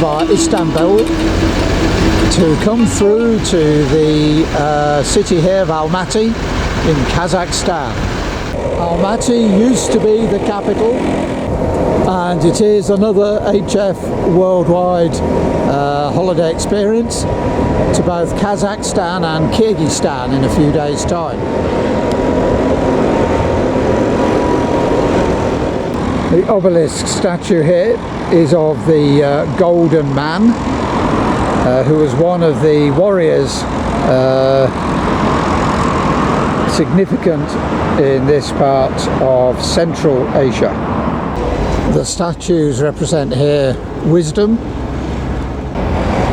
via Istanbul to come through to the city here of Almaty in Kazakhstan. Almaty used to be the capital, and it is another HF worldwide holiday experience to both Kazakhstan and Kyrgyzstan in a few days' time. The obelisk statue here is of the Golden Man, who was one of the warriors significant in this part of Central Asia. The statues represent here wisdom,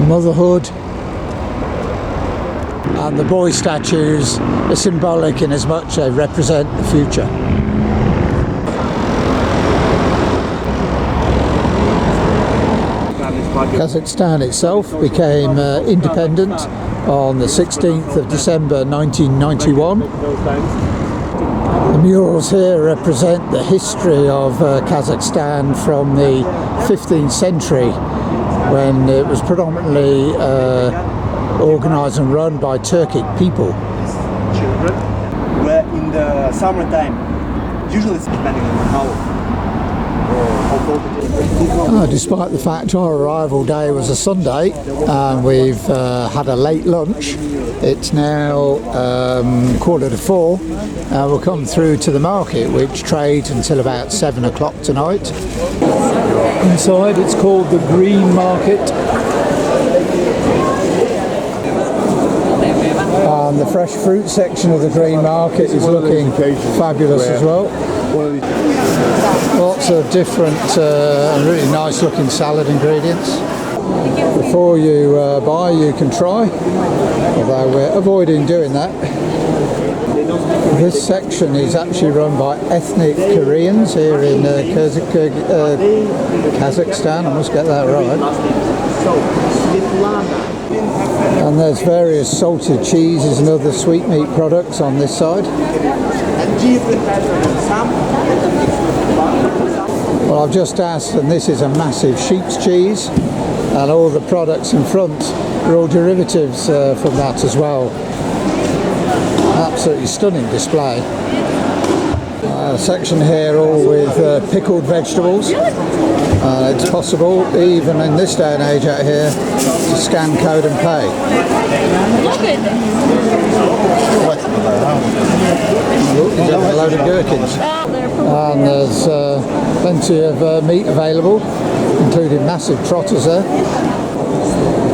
motherhood, and the boy statues are symbolic in as much they represent the future. Kazakhstan itself became independent on the 16th of December 1991. The murals here represent the history of Kazakhstan from the 15th century, when it was predominantly organised and run by Turkic people. Children were in the summertime usually spending how despite the fact our arrival day was a Sunday and we've had a late lunch, it's now 3:45 and we'll come through to the market, which trades until about 7 o'clock tonight. Inside it's called the Green Market, and the fresh fruit section of the Green Market is looking fabulous as well. Lots of different and really nice looking salad ingredients. Before you buy, you can try, although we're avoiding doing that. This section is actually run by ethnic Koreans here in Kazakhstan, I must get that right. And there's various salted cheeses and other sweetmeat products on this side. Well, I've just asked, and this is a massive sheep's cheese, and all the products in front are all derivatives from that as well. Absolutely stunning display. Section here all with pickled vegetables. It's possible, even in this day and age out here, to scan, code and pay. Look, there's a load of gherkins. And there's plenty of meat available, including massive trotters there.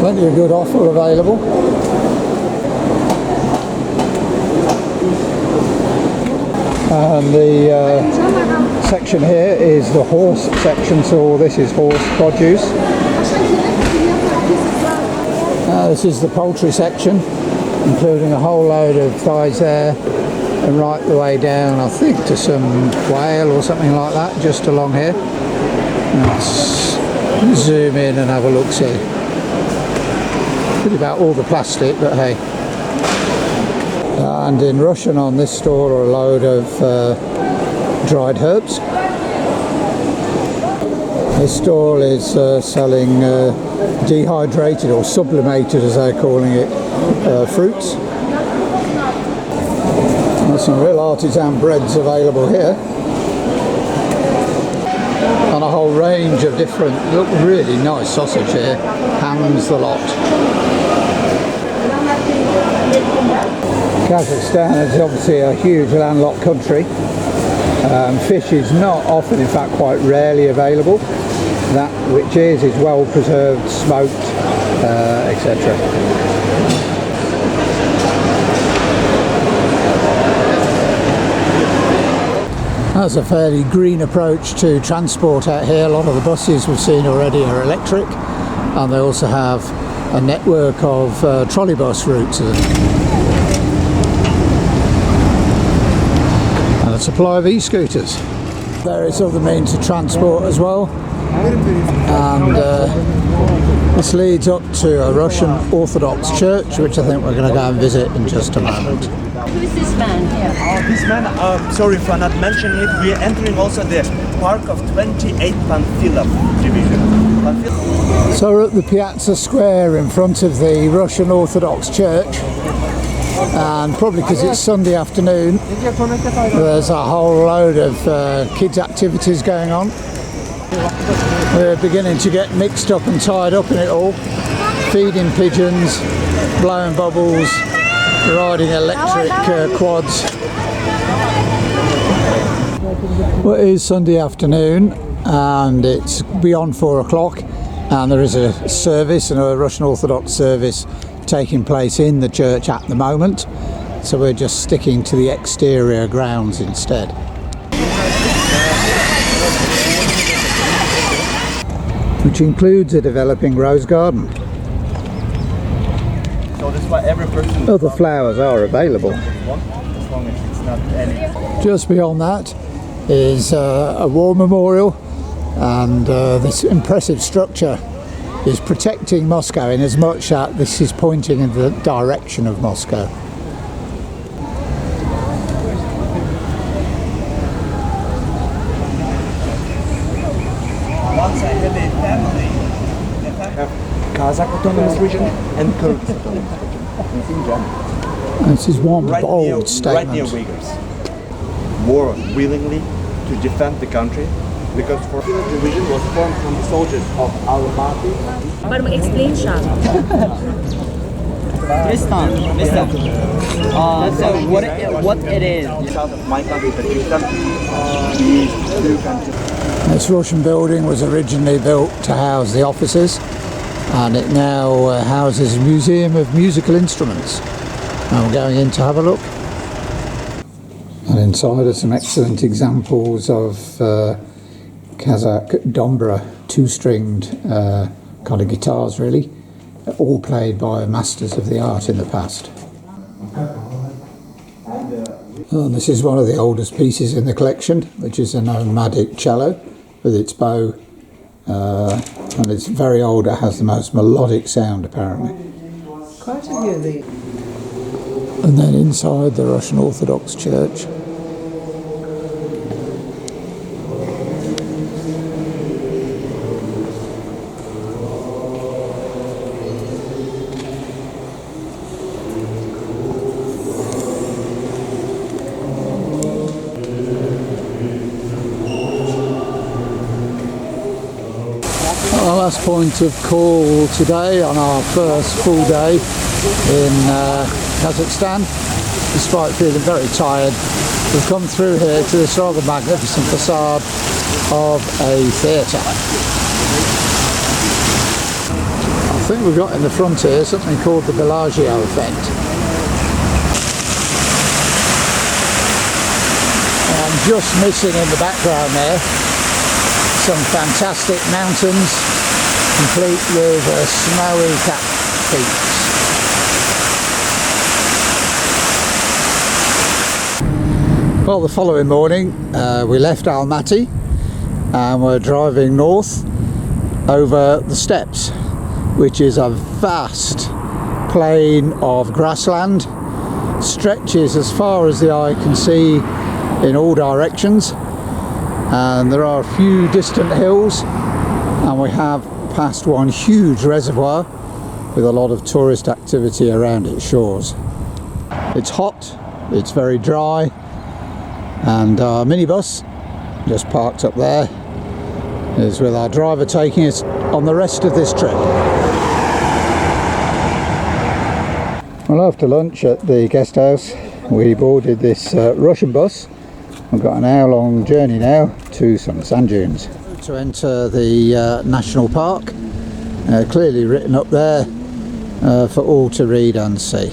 Plenty of good offal available. And the section here is the horse section, so all this is horse produce. This is the poultry section, including a whole load of thighs there, and right the way down I think to some quail or something like that, just along here. Let's zoom in and have a look, see. Pretty about all the plastic, but hey. And in Russian on this stall are a load of dried herbs. This stall is selling dehydrated or sublimated, as they're calling it, fruits. There's some real artisan breads available here, and a whole range of different, look, really nice sausage here, hams the lot. Kazakhstan is obviously a huge landlocked country. Fish is not often, in fact quite rarely available. That which is well preserved, smoked, etc. That's a fairly green approach to transport out here. A lot of the buses we've seen already are electric, and they also have a network of trolleybus routes. And a supply of e-scooters. Various other means of transport as well. And this leads up to a Russian Orthodox church, which I think we're going to go and visit in just a moment. Who is this man here? This man, sorry for not mentioning it, we are entering also the park of 28 Panfilov division. So we're at the Piazza Square in front of the Russian Orthodox Church, and probably because it's Sunday afternoon, there's a whole load of kids' activities going on. We're beginning to get mixed up and tied up in it all. Feeding pigeons, blowing bubbles, riding electric quads. Well, it is Sunday afternoon and it's beyond 4 o'clock, and there is a service, and a Russian Orthodox service taking place in the church at the moment, so we're just sticking to the exterior grounds instead. Which includes a developing rose garden. So that's why every person. Other flowers are available. As long as it's not any. Just beyond that is a war memorial, and this impressive structure is protecting Moscow in as much that this is pointing in the direction of Moscow. Once I had a family, have Kazakh autonomous region and Kyrgyz autonomous region. It's in Germany. And this is one bold Right statement. near Uyghurs. War willingly to defend the country, because for the division was formed from the soldiers of Almaty. But explain, Shah. Kyrgyzstan. So what it is? South of my country, Kazakhstan, these two countries. This Russian building was originally built to house the offices, and it now houses a museum of musical instruments. And we're going in to have a look. And inside are some excellent examples of Kazakh dombra, two-stringed kind of guitars really, all played by masters of the art in the past. And this is one of the oldest pieces in the collection, which is a nomadic cello with its bow, and it's very old. It has the most melodic sound apparently. And then inside the Russian Orthodox Church, our last point of call today on our first full day in Kazakhstan. Despite feeling very tired, we've come through here to this rather magnificent facade of a theatre. I think we've got in the front here something called the Bellagio effect. And just missing in the background there some fantastic mountains, complete with snowy capped peaks. Well, the following morning we left Almaty and we're driving north over the steppes, which is a vast plain of grassland, stretches as far as the eye can see in all directions, and there are a few distant hills, and we have passed one huge reservoir with a lot of tourist activity around its shores. It's hot, it's very dry, and our minibus, just parked up there, is with our driver taking us on the rest of this trip. Well, after lunch at the guest house, we boarded this Russian bus. We've got an hour-long journey now to some sand dunes. To enter the national park, clearly written up there for all to read and see.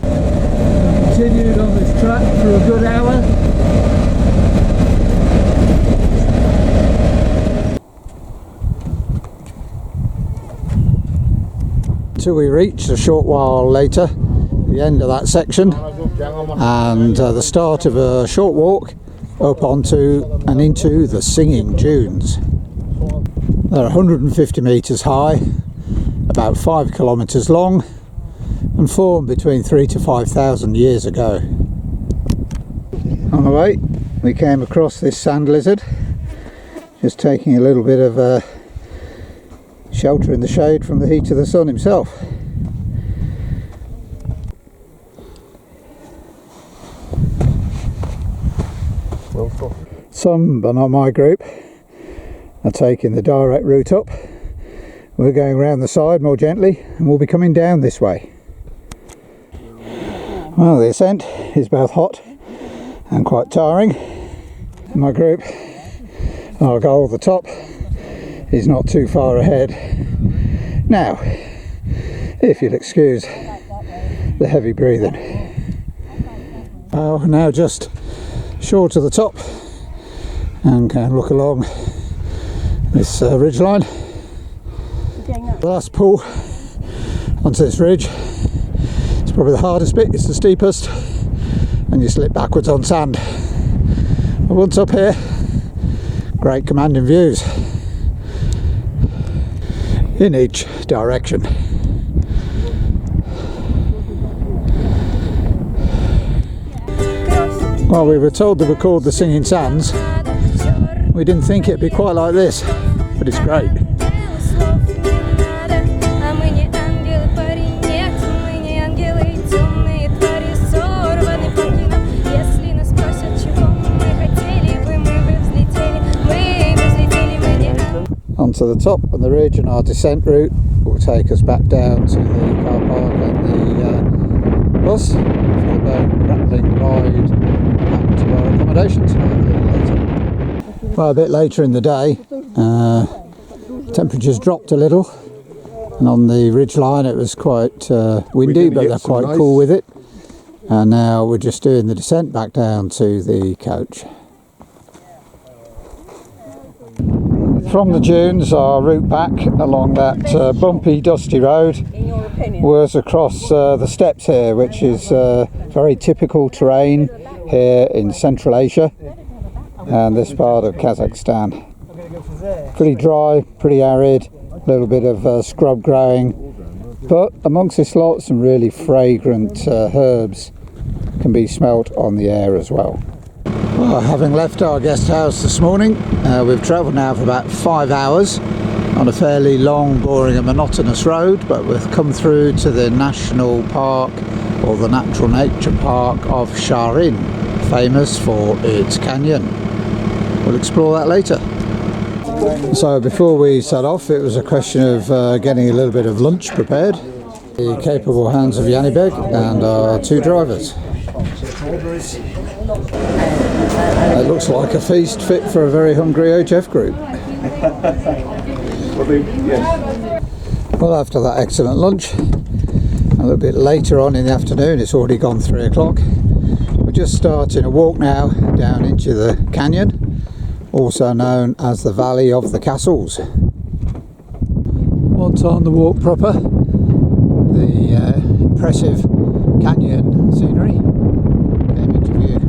Continued on this track for a good hour. Until we reached a short while later the end of that section, and the start of a short walk up onto and into the Singing Dunes. They're 150 metres high, about 5 kilometres long, and formed between 3,000 to 5,000 years ago. On the way we came across this sand lizard, just taking a little bit of a shelter in the shade from the heat of the sun himself. Some, but not my group, are taking the direct route up. We're going around the side more gently and we'll be coming down this way. Well, the ascent is both hot and quite tiring. My group, our goal at the top, is not too far ahead. Now, if you'll excuse the heavy breathing. Now just short of the top and can look along this ridge line. The last pull onto this ridge is probably the hardest bit, it's the steepest, and you slip backwards on sand. But once up here, great commanding views in each direction. Well, we were told they were called the Singing Sands. We didn't think it'd be quite like this, but it's great. Onto the top of the ridge, and our descent route will take us back down to the car park and the bus for the bone rattling ride back to our accommodation tonight a little later. Well, a bit later in the day, temperatures dropped a little, and on the ridge line it was quite windy, but they're quite cool with it. And now we're just doing the descent back down to the coach. From the dunes, our route back along that bumpy, dusty road was across the steppes here, which is very typical terrain here in Central Asia and this part of Kazakhstan. Pretty dry, pretty arid, a little bit of scrub growing, but amongst this lot some really fragrant herbs can be smelt on the air as well. Well, having left our guest house this morning, we've travelled now for about 5 hours on a fairly long, boring and monotonous road, but we've come through to the national park, or the natural nature park of Sharin, famous for its canyon. We'll explore that later. So before we set off, it was a question of getting a little bit of lunch prepared. The capable hands of Yanibek and our two drivers. It looks like a feast fit for a very hungry HF group. Well, after that excellent lunch, a little bit later on in the afternoon, it's already gone 3 o'clock. We're just starting a walk now down into the canyon, also known as the Valley of the Castles. Once on the walk proper, the impressive canyon scenery came into view.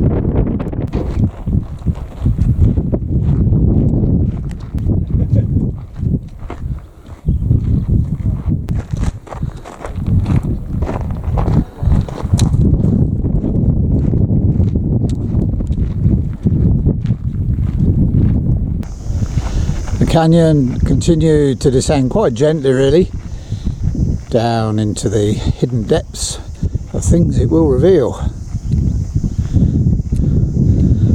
The canyon continued to descend quite gently, really, down into the hidden depths of things it will reveal.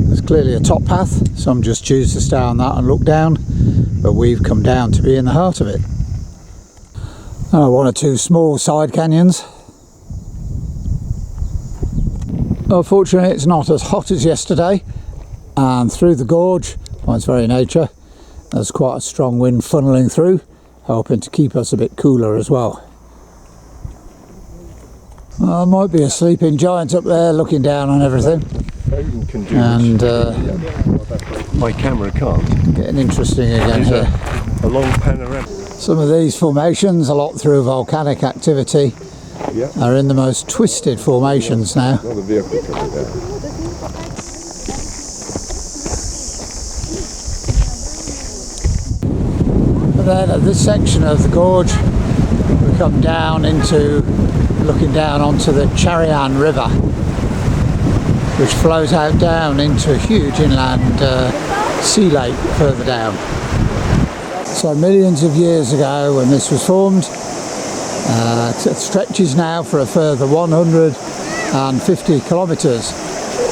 There's clearly a top path, some just choose to stay on that and look down, but we've come down to be in the heart of it. One or two small side canyons. Unfortunately, it's not as hot as yesterday, and through the gorge, by its very nature, there's quite a strong wind funneling through, helping to keep us a bit cooler as well. There might be a sleeping giant up there looking down on everything. And my camera can't. getting interesting again here. A long panorama. Some of these formations, a lot through volcanic activity, are in the most twisted formations now. Another vehicle coming down. Then at this section of the gorge we come down into looking down onto the Charian River, which flows out down into a huge inland sea lake further down. So millions of years ago when this was formed, it stretches now for a further 150 kilometres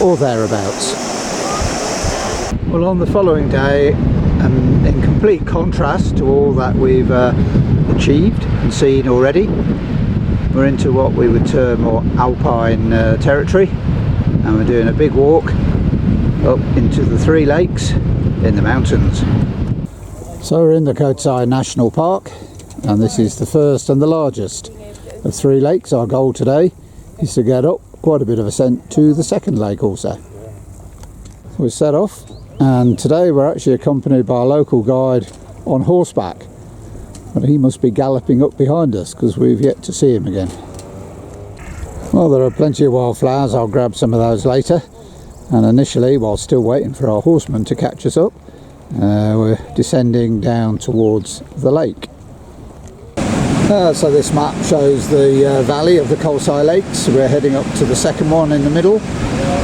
or thereabouts. Well, on the following day, and in complete contrast to all that we've achieved and seen already, we're into what we would term more alpine territory, and we're doing a big walk up into the 3 lakes in the mountains. So we're in the Kazakhstan National Park, and this is the first and the largest of 3 lakes. Our goal today is to get up quite a bit of ascent to the second lake also. We're set off, and today we're actually accompanied by a local guide on horseback, but he must be galloping up behind us because we've yet to see him again. Well, there are plenty of wildflowers. I'll grab some of those later, and initially, while still waiting for our horseman to catch us up, we're descending down towards the lake. So this map shows the valley of the Kazakhstan Lakes. We're heading up to the second one in the middle.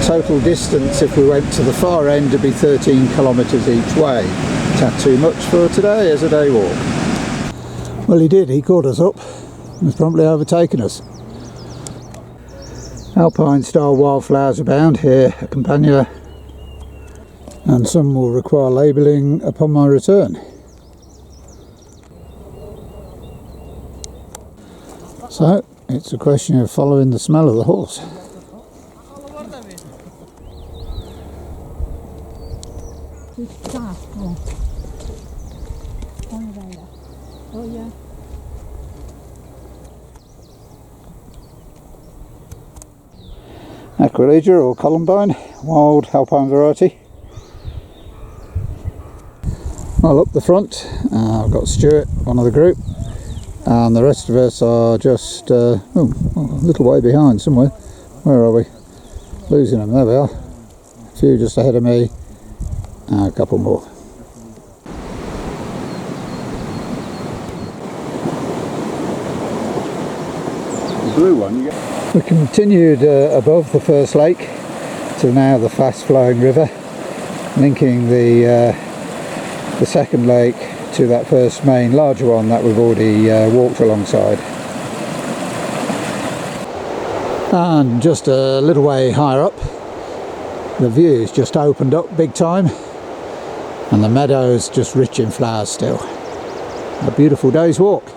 Total distance, if we went to the far end, would be 13 kilometres each way. Is that too much for today as a day walk? Well, he did. He caught us up and has promptly overtaken us. Alpine style wildflowers abound here at Campanula, and some will require labelling upon my return. So it's a question of following the smell of the horse. Aquilegia or Columbine, wild alpine variety. Well, up the front I've got Stuart, one of the group, and the rest of us are just a little way behind somewhere. Where are we? Losing them, there we are. A few just ahead of me, and a couple more. The blue one, you get. We continued above the first lake to now the fast flowing river, linking the second lake to that first main larger one that we've already walked alongside. And just a little way higher up, the view's just opened up big time, and the meadows just rich in flowers still. A beautiful day's walk.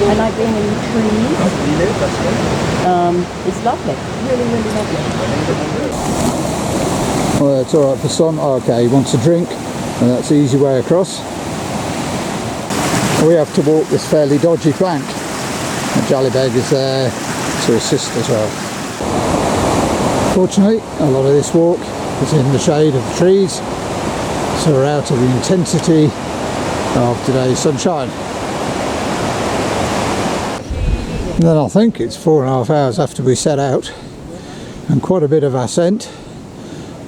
I like being in the trees. It's lovely. Really, really lovely. Well, it's alright for some. Okay, he wants a drink, and that's the easy way across. We have to walk this fairly dodgy plank. The Jallybeg is there to assist as well. Fortunately, a lot of this walk is in the shade of the trees, so we're out of the intensity of today's sunshine. And then I think it's 4.5 hours after we set out, and quite a bit of ascent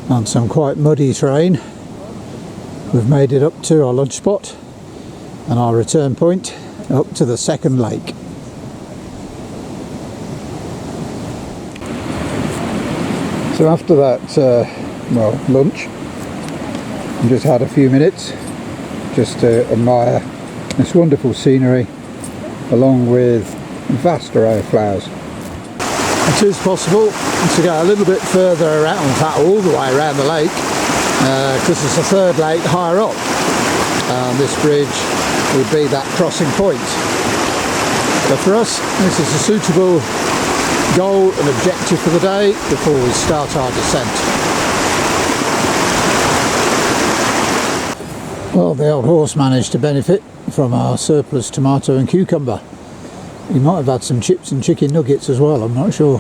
on some quite muddy terrain. We've made it up to our lunch spot and our return point up to the second lake. So after that, lunch, I just had a few minutes just to admire this wonderful scenery along with a vast array of flowers. It is possible to go a little bit further around, in fact all the way around the lake, because there's a third lake higher up. This bridge would be that crossing point. But for us, this is a suitable goal and objective for the day before we start our descent. Well, the old horse managed to benefit from our surplus tomato and cucumber. He might have had some chips and chicken nuggets as well, I'm not sure.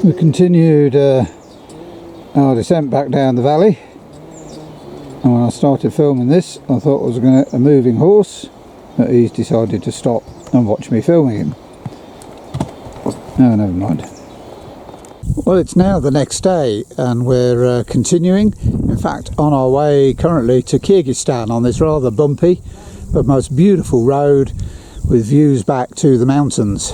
We continued our descent back down the valley, and when I started filming this I thought it was a moving horse, but he's decided to stop and watch me filming him. No, never mind. Well, it's now the next day and we're continuing. In fact, on our way currently to Kyrgyzstan on this rather bumpy but most beautiful road with views back to the mountains.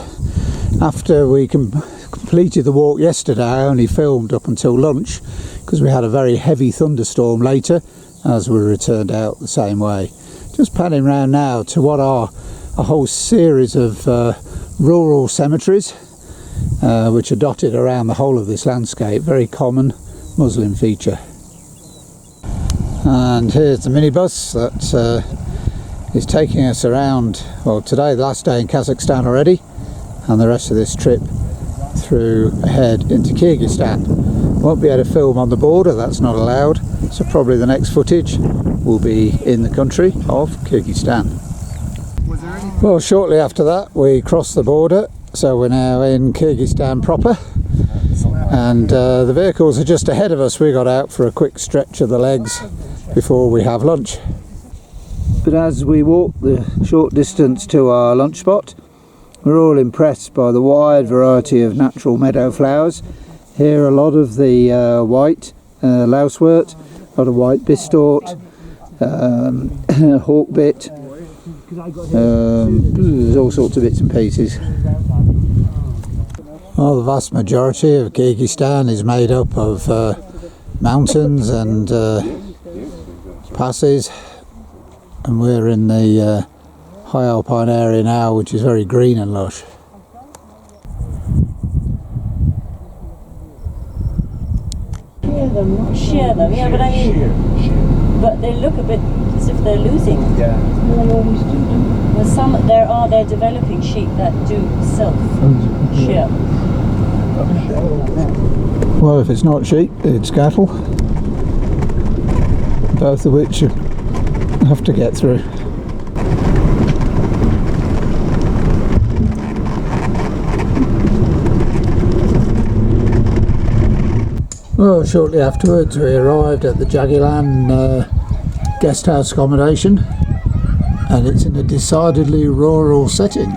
After we completed the walk yesterday, I only filmed up until lunch because we had a very heavy thunderstorm later as we returned out the same way. Just panning round now to what are a whole series of rural cemeteries which are dotted around the whole of this landscape. Very common Muslim feature. And here's the minibus that is taking us around, well, today the last day in Kazakhstan already, and the rest of this trip through ahead into Kyrgyzstan. Won't be able to film on the border, that's not allowed, so probably the next footage will be in the country of Kyrgyzstan. Well, shortly after that we crossed the border, so we're now in Kyrgyzstan proper, and the vehicles are just ahead of us. We got out for a quick stretch of the legs before we have lunch. But as we walk the short distance to our lunch spot, we're all impressed by the wide variety of natural meadow flowers. Here a lot of the white lousewort, a lot of white bistort, hawkbit, there's all sorts of bits and pieces. Well, the vast majority of Kyrgyzstan is made up of mountains and passes, and we're in the high alpine area now, which is very green and lush. Shear them, yeah, but I mean, but they look a bit as if they're losing. Yeah. They always do. Well, they're developing sheep that do self-shear. Well, if it's not sheep, it's cattle, both of which you have to get through. Well, shortly afterwards we arrived at the Jagilan guest house accommodation, and it's in a decidedly rural setting.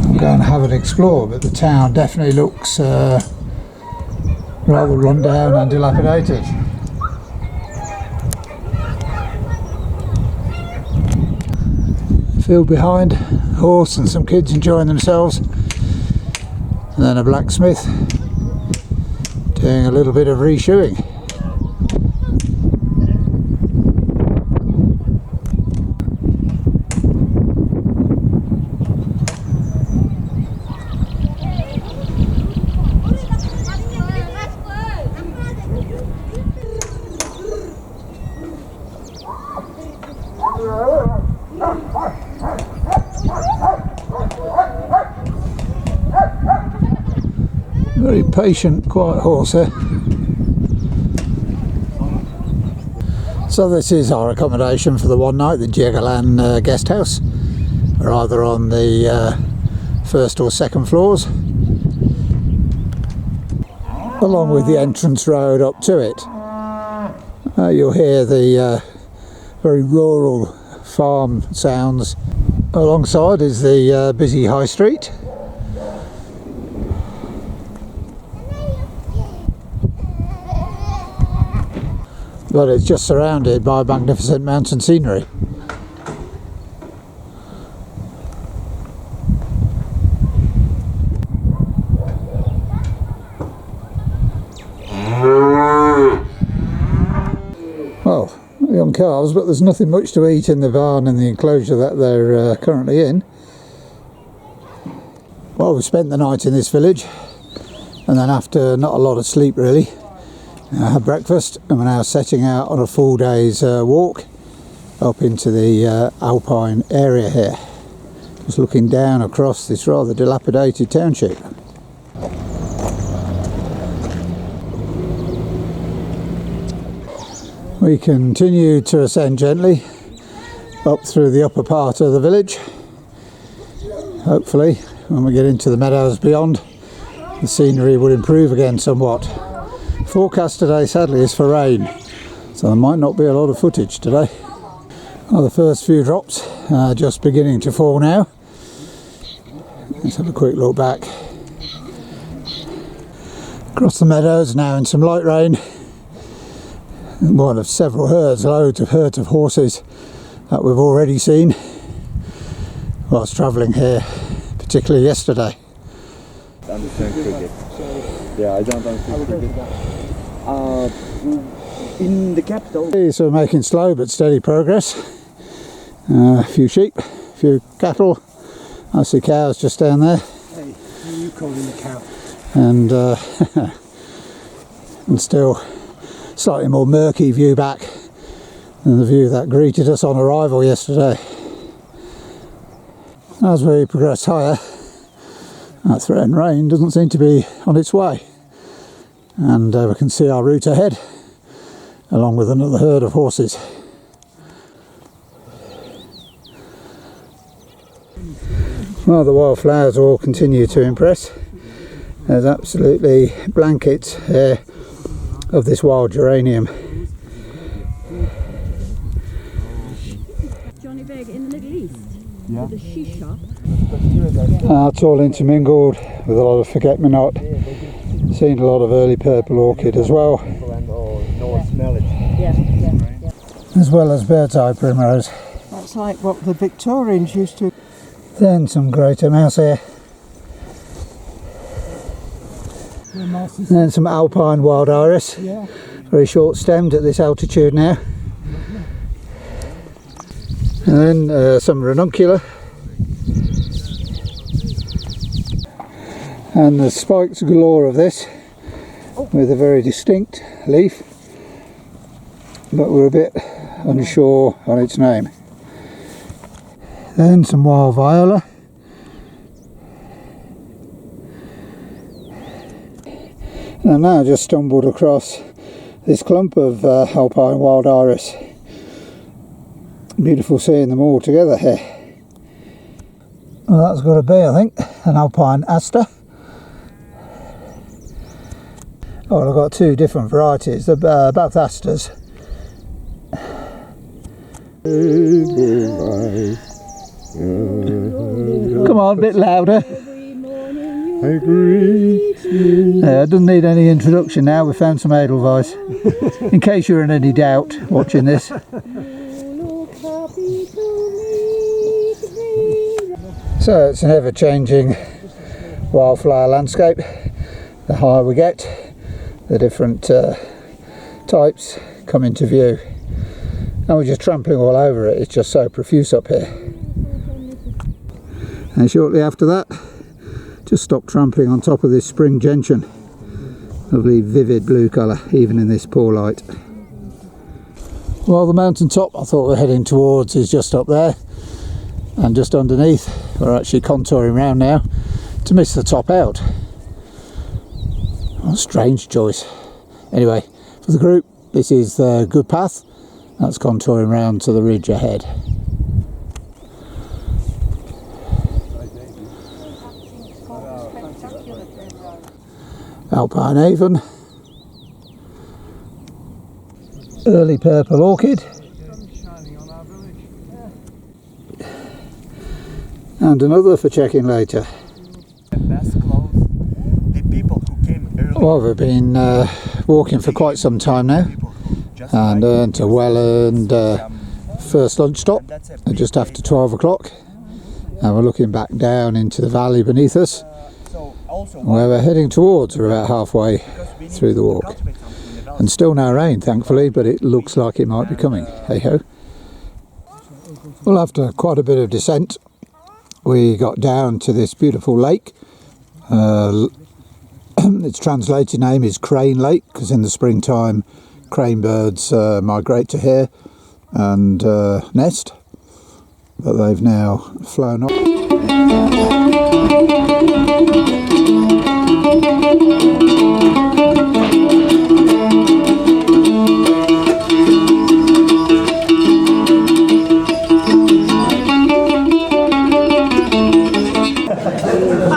I'll go and have an explore, but the town definitely looks rather run down and dilapidated. Field behind, a horse and some kids enjoying themselves, and then a blacksmith doing a little bit of reshoeing. Very patient, quiet horse there. So this is our accommodation for the one night, the Jagilan guest house. We're either on the first or second floors, along with the entrance road up to it. You'll hear the very rural farm sounds. Alongside is the busy high street. But it's just surrounded by magnificent mountain scenery. Well, young calves, but there's nothing much to eat in the barn and the enclosure that they're currently in. Well, we spent the night in this village, and then after not a lot of sleep really, I had breakfast, and we're now setting out on a full day's walk up into the Alpine area here, just looking down across this rather dilapidated township. We continue to ascend gently up through the upper part of the village. Hopefully when we get into the meadows beyond, the scenery will improve again somewhat. Forecast today sadly is for rain, so there might not be a lot of footage today. Well, the first few drops are just beginning to fall now. Let's have a quick look back. Across the meadows now in some light rain. One of several herds of horses that we've already seen whilst travelling here, particularly yesterday. I understand cricket. Yeah, I don't understand cricket. In the capital. So we're making slow but steady progress. A few sheep, a few cattle. I see cows just down there. Hey, who are you calling the cow? And and still slightly more murky view back than the view that greeted us on arrival yesterday. As we progress higher, that threatened rain doesn't seem to be on its way, and we can see our route ahead along with another herd of horses. Well, the wildflowers all continue to impress. There's absolutely blankets here of this wild geranium. Johnny Beg in the Middle East. Yeah. With a shisha. It's all intermingled with a lot of forget-me-not. Seen a lot of early purple orchid as well, No, smell it. Yeah. as well as bird's eye primrose. That's like what the Victorians used to. Then some greater mouse here. Then some Alpine wild iris. Yeah. Very short stemmed at this altitude now. And then some ranunculus. And the spikes galore of this, with a very distinct leaf, but we're a bit unsure on its name. Then some wild viola. And I've now just stumbled across this clump of Alpine wild iris. Beautiful seeing them all together here. Well, that's got to be, I think, an Alpine aster. Oh, I've got two different varieties. They're both asters. Come on, a bit louder. I agree. Yeah, it doesn't need any introduction now. We found some Edelweiss. In case you're in any doubt watching this. So it's an ever-changing wildflower landscape. The higher we get, the different types come into view. And we're just trampling all over it. It's just so profuse up here. And shortly after that, just stopped trampling on top of this spring gentian. Lovely vivid blue colour, even in this poor light. Well, the mountain top I thought we're heading towards is just up there, and just underneath we're actually contouring round now to miss the top out. What a strange choice. Anyway, for the group, this is the good path. That's contouring round to the ridge ahead. Alpine Avon, early purple orchid, and another for checking later. Best clothes. The people who came early. Well, we've been walking for quite some time now, and earned a well-earned first lunch stop at just after 12 o'clock, and we're looking back down into the valley beneath us, where we're heading towards. We're about halfway through the walk, and still no rain thankfully, but it looks like it might be coming. Hey ho. Well, after quite a bit of descent, we got down to this beautiful lake. Its translated name is Crane Lake, because in the springtime crane birds migrate to here and nest, but they've now flown off.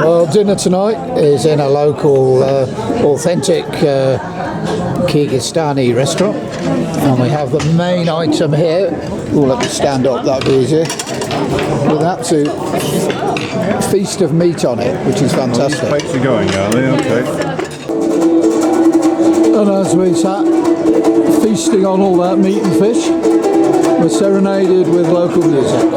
Well, dinner tonight is in a local authentic Kyrgyzstani restaurant, and we have the main item here. Oh, let me stand up, that'll be easier. With an absolute feast of meat on it, which is fantastic. Plates are going, are they? Okay. And as we sat feasting on all that meat and fish, we're serenaded with local music.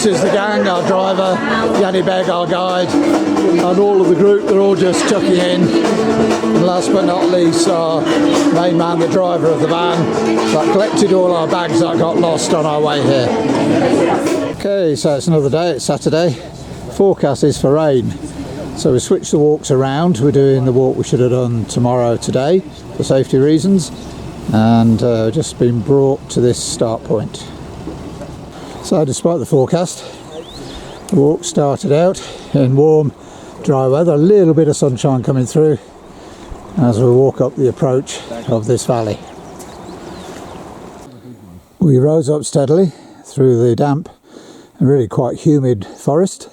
This is the gang, our driver, Yanni Beg, our guide, and all of the group. They're all just chucking in. And last but not least, our main man, the driver of the van, that collected all our bags that got lost on our way here. Okay, so it's another day, it's Saturday. Forecast is for rain. So we switched the walks around. We're doing the walk we should have done tomorrow today for safety reasons, and just been brought to this start point. So despite the forecast, the walk started out in warm, dry weather, a little bit of sunshine coming through as we walk up the approach of this valley. We rose up steadily through the damp and really quite humid forest.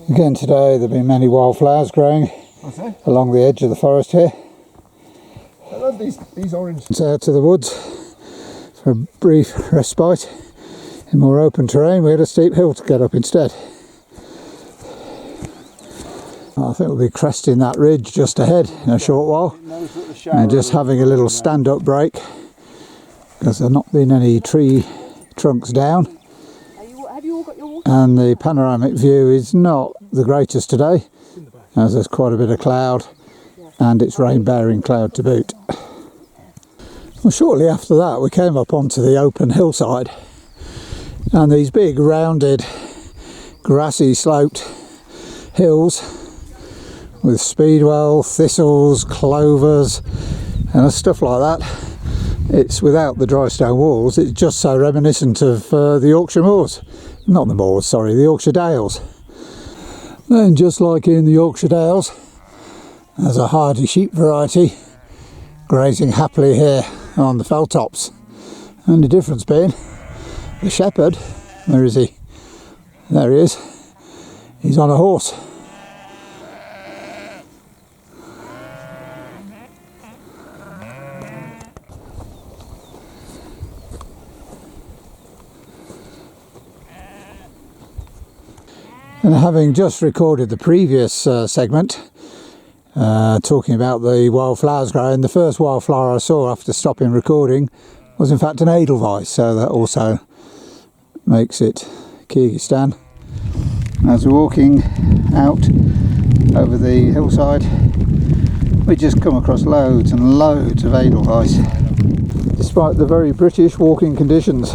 Again today there have been many wildflowers growing along the edge of the forest here. I love these orange. It's out to the woods. For a brief respite in more open terrain. We had a steep hill to get up instead. I think we'll be cresting that ridge just ahead in a short while, and just having a little stand-up break because there have not been any tree trunks down, and the panoramic view is not the greatest today as there's quite a bit of cloud and it's rain-bearing cloud to boot. Well, shortly after that we came up onto the open hillside, and these big rounded grassy sloped hills with speedwell, thistles, clovers and stuff like that. It's without the dry stone walls. It's just so reminiscent of the Yorkshire moors, not the moors, sorry, the Yorkshire Dales. Then just like in the Yorkshire Dales, there's a hardy sheep variety grazing happily here on the fell tops. Only difference being the shepherd, where is he? There he is. He's on a horse. And having just recorded the previous segment talking about the wildflowers growing, the first wildflower I saw after stopping recording was in fact an edelweiss, so that also makes it Kyrgyzstan. As we're walking out over the hillside, we just come across loads and loads of edelweiss, despite the very British walking conditions.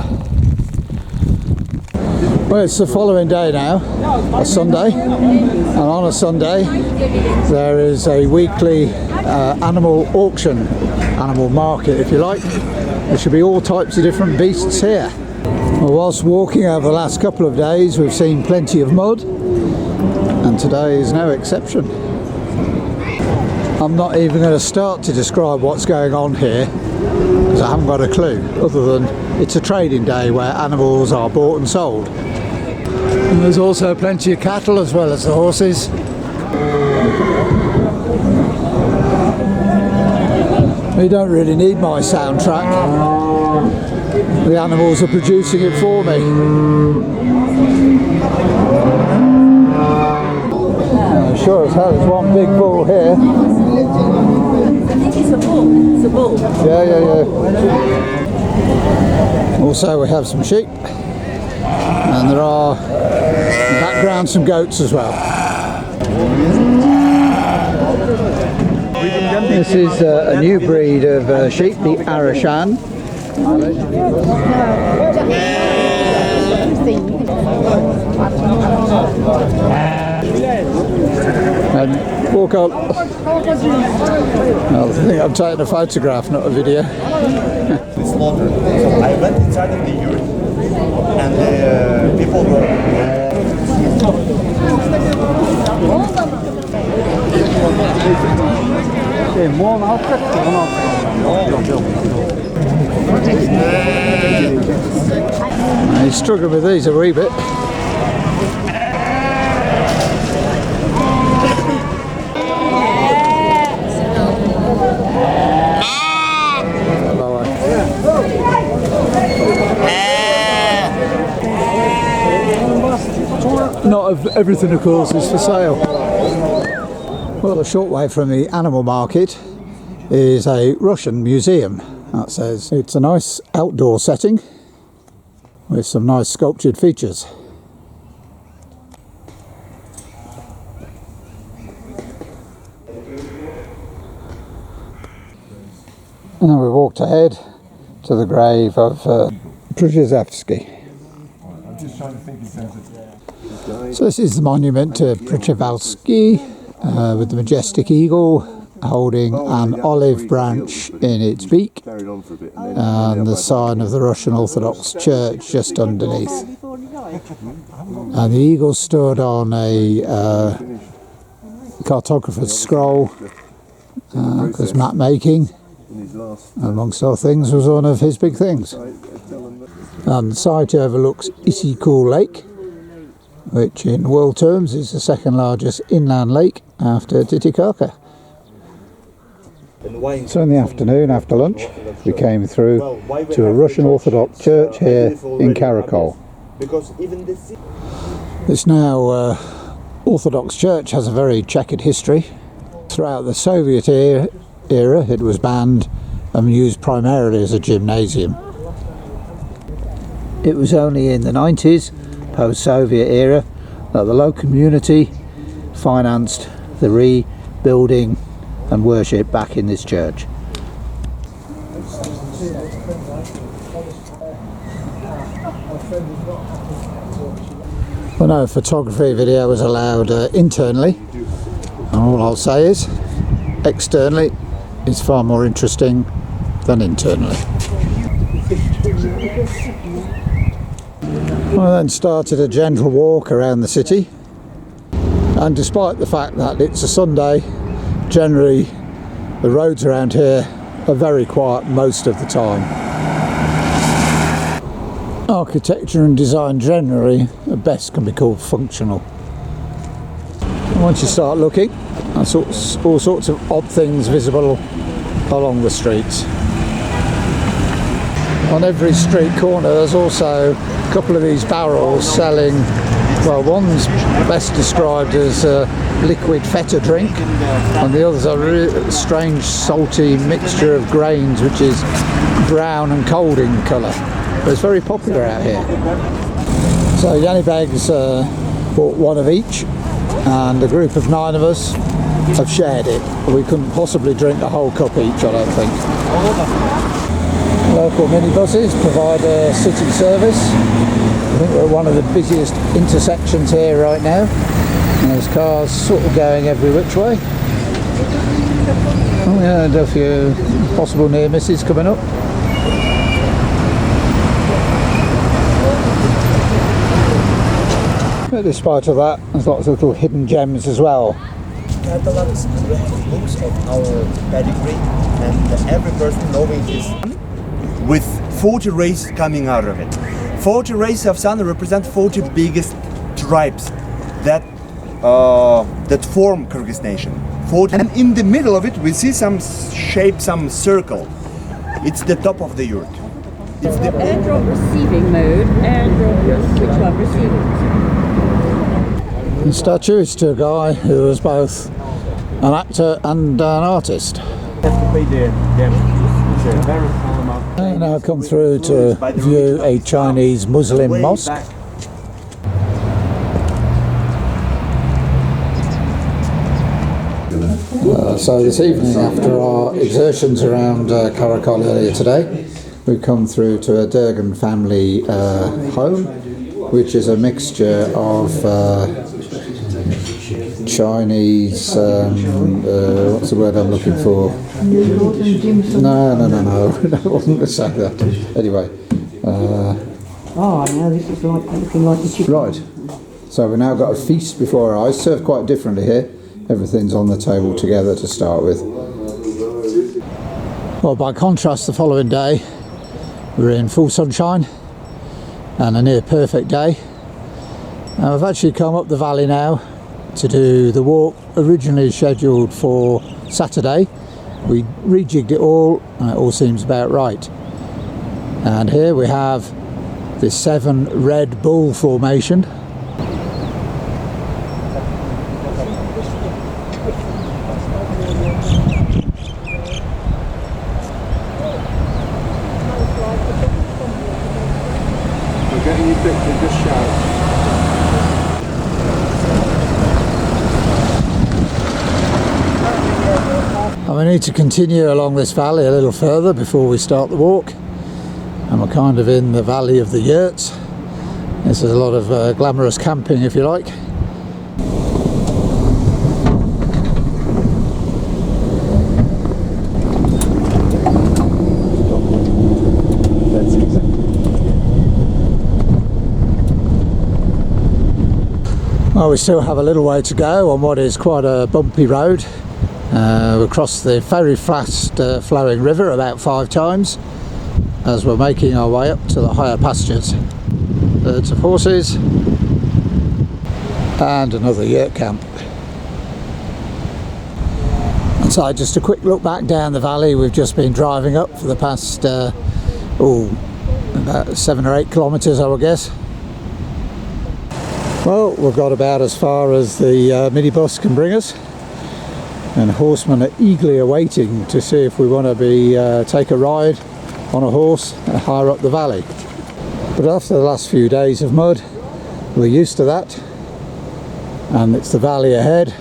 Well, it's the following day now, a Sunday, and on a Sunday there is a weekly animal auction, animal market if you like. There should be all types of different beasts here. Well, whilst walking over the last couple of days we've seen plenty of mud, and today is no exception. I'm not even going to start to describe what's going on here because I haven't got a clue, other than it's a trading day where animals are bought and sold. And there's also plenty of cattle as well as the horses. You don't really need my soundtrack. The animals are producing it for me. Sure as hell, there's one big bull here. I think it's a bull. It's a bull. Yeah. Also we have some sheep, and there are in the background some goats as well. This is a new breed of sheep, the Arashan. And walk on. Well, I think I'm taking a photograph, not a video. The slaughter. So I went inside of the yurt, and the people were. He's struggling with these a wee bit. Not everything, of course, is for sale. Well, a short way from the animal market is a Russian museum. That says it's a nice outdoor setting with some nice sculptured features. And then we walked ahead to the grave of Przezewski. I'm just trying to think in terms of... So this is the monument to Przezewski with the majestic eagle holding an olive branch in its beak and the sign of the Russian Orthodox Church just underneath. And the eagle stood on a cartographer's scroll because map making, amongst other things, was one of his big things. And the site overlooks Ishikor Lake, which in world terms is the second largest inland lake after Titicaca. So in the afternoon, after lunch, we came through to a Russian Orthodox church here in Karakol. This now Orthodox church has a very checkered history. Throughout the Soviet era, it was banned and used primarily as a gymnasium. It was only in the 90s, post-Soviet era, that the local community financed the rebuilding and worship back in this church. Well, no photography video was allowed internally, and all I'll say is externally is far more interesting than internally. I then started a gentle walk around the city, and despite the fact that it's a Sunday, generally the roads around here are very quiet most of the time. Architecture and design generally at best can be called functional. And once you start looking, there's all sorts of odd things visible along the streets. On every street corner there's also a couple of these barrels selling, well, one's best described as a liquid feta drink and the others are a strange salty mixture of grains which is brown and cold in colour, but it's very popular out here. So Yanni Bags bought one of each and a group of 9 of us have shared it. We couldn't possibly drink a whole cup each, I don't think. Local minibuses provide a city service. I think we're at one of the busiest intersections here right now. And there's cars sort of going every which way. Oh yeah, and a few possible near misses coming up. But despite of that, there's lots of little hidden gems as well. Catalogs, books of our pedigree, and every person knowing his with 40 races coming out of it. 40 races of San represent 40 biggest tribes that form Kyrgyz nation. 40, and in the middle of it we see some shape, some circle. It's the top of the yurt. It's the airdrop receiving mode. Airdrop, yes. Which one? Receiving. The statue is to a guy who was both an actor and an artist. have to pay the damages. It's a very small amount. I now come through to view a Chinese Muslim mosque. So this evening, after our exertions around Karakol earlier today, we've come through to a Durgan family home, which is a mixture of Chinese, what's the word I'm looking for? No, I wasn't going to say that. Anyway. Oh, I know, this is like looking like the chicken. Right, so we've now got a feast before our eyes, served quite differently here. Everything's on the table together to start with. Well, by contrast, the following day we're in full sunshine and a near perfect day. And we've actually come up the valley now to do the walk originally scheduled for Saturday. We rejigged it all and it all seems about right. And here we have the 7 Red Bull formation. We're getting you picture, just shout. And we need to continue along this valley a little further before we start the walk. And we're kind of in the valley of the yurts. This is a lot of glamorous camping, if you like. Well, we still have a little way to go on what is quite a bumpy road. We crossed the very fast flowing river about 5 times as we're making our way up to the higher pastures. Herds of horses and another yurt camp. And so just a quick look back down the valley we've just been driving up for the past about 7 or 8 kilometres, I would guess. Well, we've got about as far as the minibus can bring us, and horsemen are eagerly awaiting to see if we want to take a ride on a horse higher up the valley. But after the last few days of mud, we're used to that, and it's the valley ahead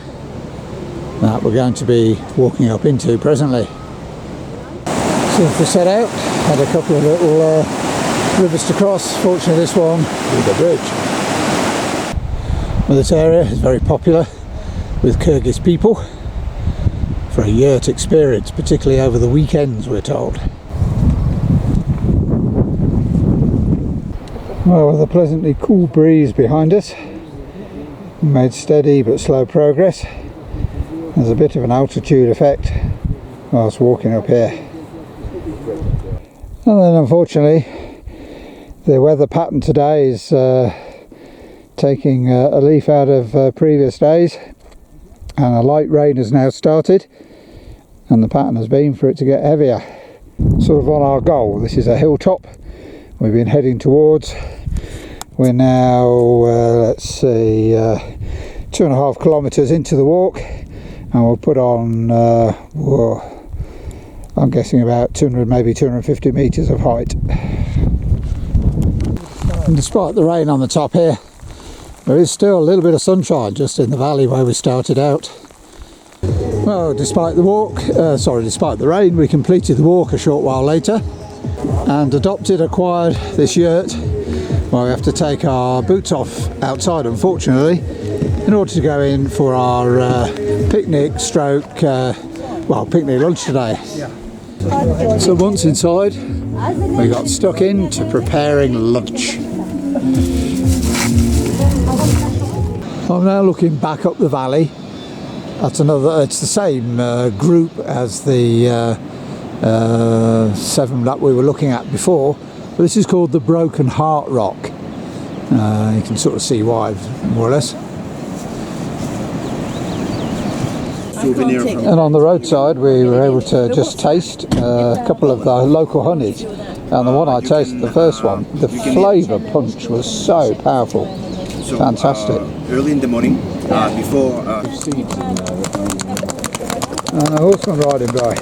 that we're going to be walking up into presently. So if we set out, had a couple of little rivers to cross. Fortunately this one with a bridge. Well, this area is very popular with Kyrgyz people for a yurt experience, particularly over the weekends, we're told. Well, with a pleasantly cool breeze behind us, we made steady but slow progress. There's a bit of an altitude effect whilst walking up here. And then unfortunately the weather pattern today is taking a leaf out of previous days, and a light rain has now started, and the pattern has been for it to get heavier. Sort of on our goal. This is a hilltop we've been heading towards. We're now let's see 2.5 kilometres into the walk, and we'll put on I'm guessing about 200, maybe 250 metres of height. And despite the rain on the top here, there is still a little bit of sunshine just in the valley where we started out. Well, despite the rain, we completed the walk a short while later and acquired this yurt where we have to take our boots off outside, unfortunately, in order to go in for our picnic lunch today. So once inside, we got stuck into preparing lunch. I'm now looking back up the valley. It's the same group as the 7 that we were looking at before, but this is called the Broken Heart Rock. You can sort of see why, more or less. And on the roadside we were able to just taste a couple of the local honeys, and the one I tasted, the first one, the flavour punch was so powerful. Fantastic. Early in the morning, before and a horseman riding by.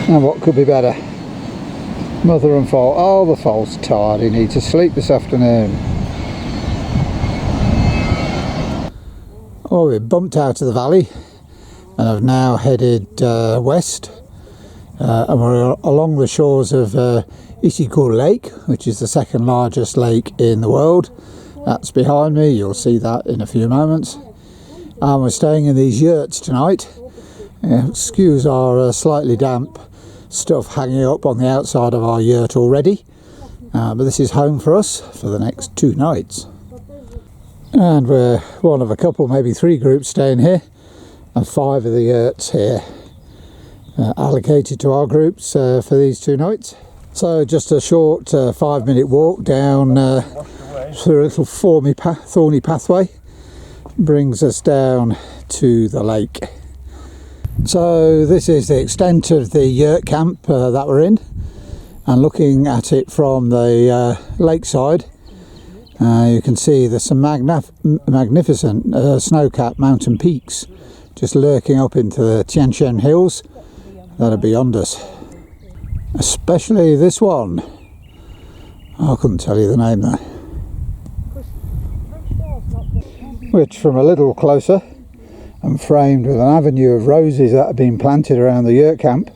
And what could be better? Mother and foal. Oh, the foal's tired. He needs to sleep this afternoon. Well, we've bumped out of the valley and have now headed west, and we're along the shores of Ishikor Lake, which is the 2nd largest lake in the world. That's behind me, you'll see that in a few moments. And we're staying in these yurts tonight. Excuse our slightly damp stuff hanging up on the outside of our yurt already, but this is home for us for the next 2 nights. And we're one of a couple, maybe 3 groups staying here, and 5 of the yurts here allocated to our groups for these 2 nights. So just a short 5-minute walk down through a little thorny pathway brings us down to the lake. So this is the extent of the yurt camp that we're in, and looking at it from the lakeside, you can see there's some magnificent snow-capped mountain peaks just lurking up into the Tian Shan hills that are beyond us. Especially this one. I couldn't tell you the name there. Which, from a little closer and framed with an avenue of roses that have been planted around the yurt camp,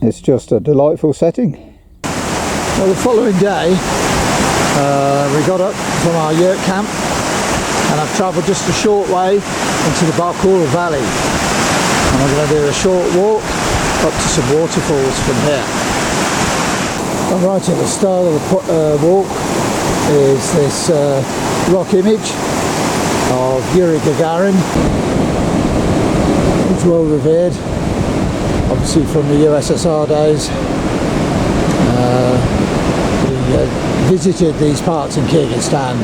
it's just a delightful setting. Well, the following day we got up from our yurt camp, and I've travelled just a short way into the Barkul Valley, and I'm going to do a short walk up to some waterfalls from here. And right at the start of the walk is this rock image of Yuri Gagarin, who's well revered, obviously from the USSR days. He visited these parts in Kyrgyzstan.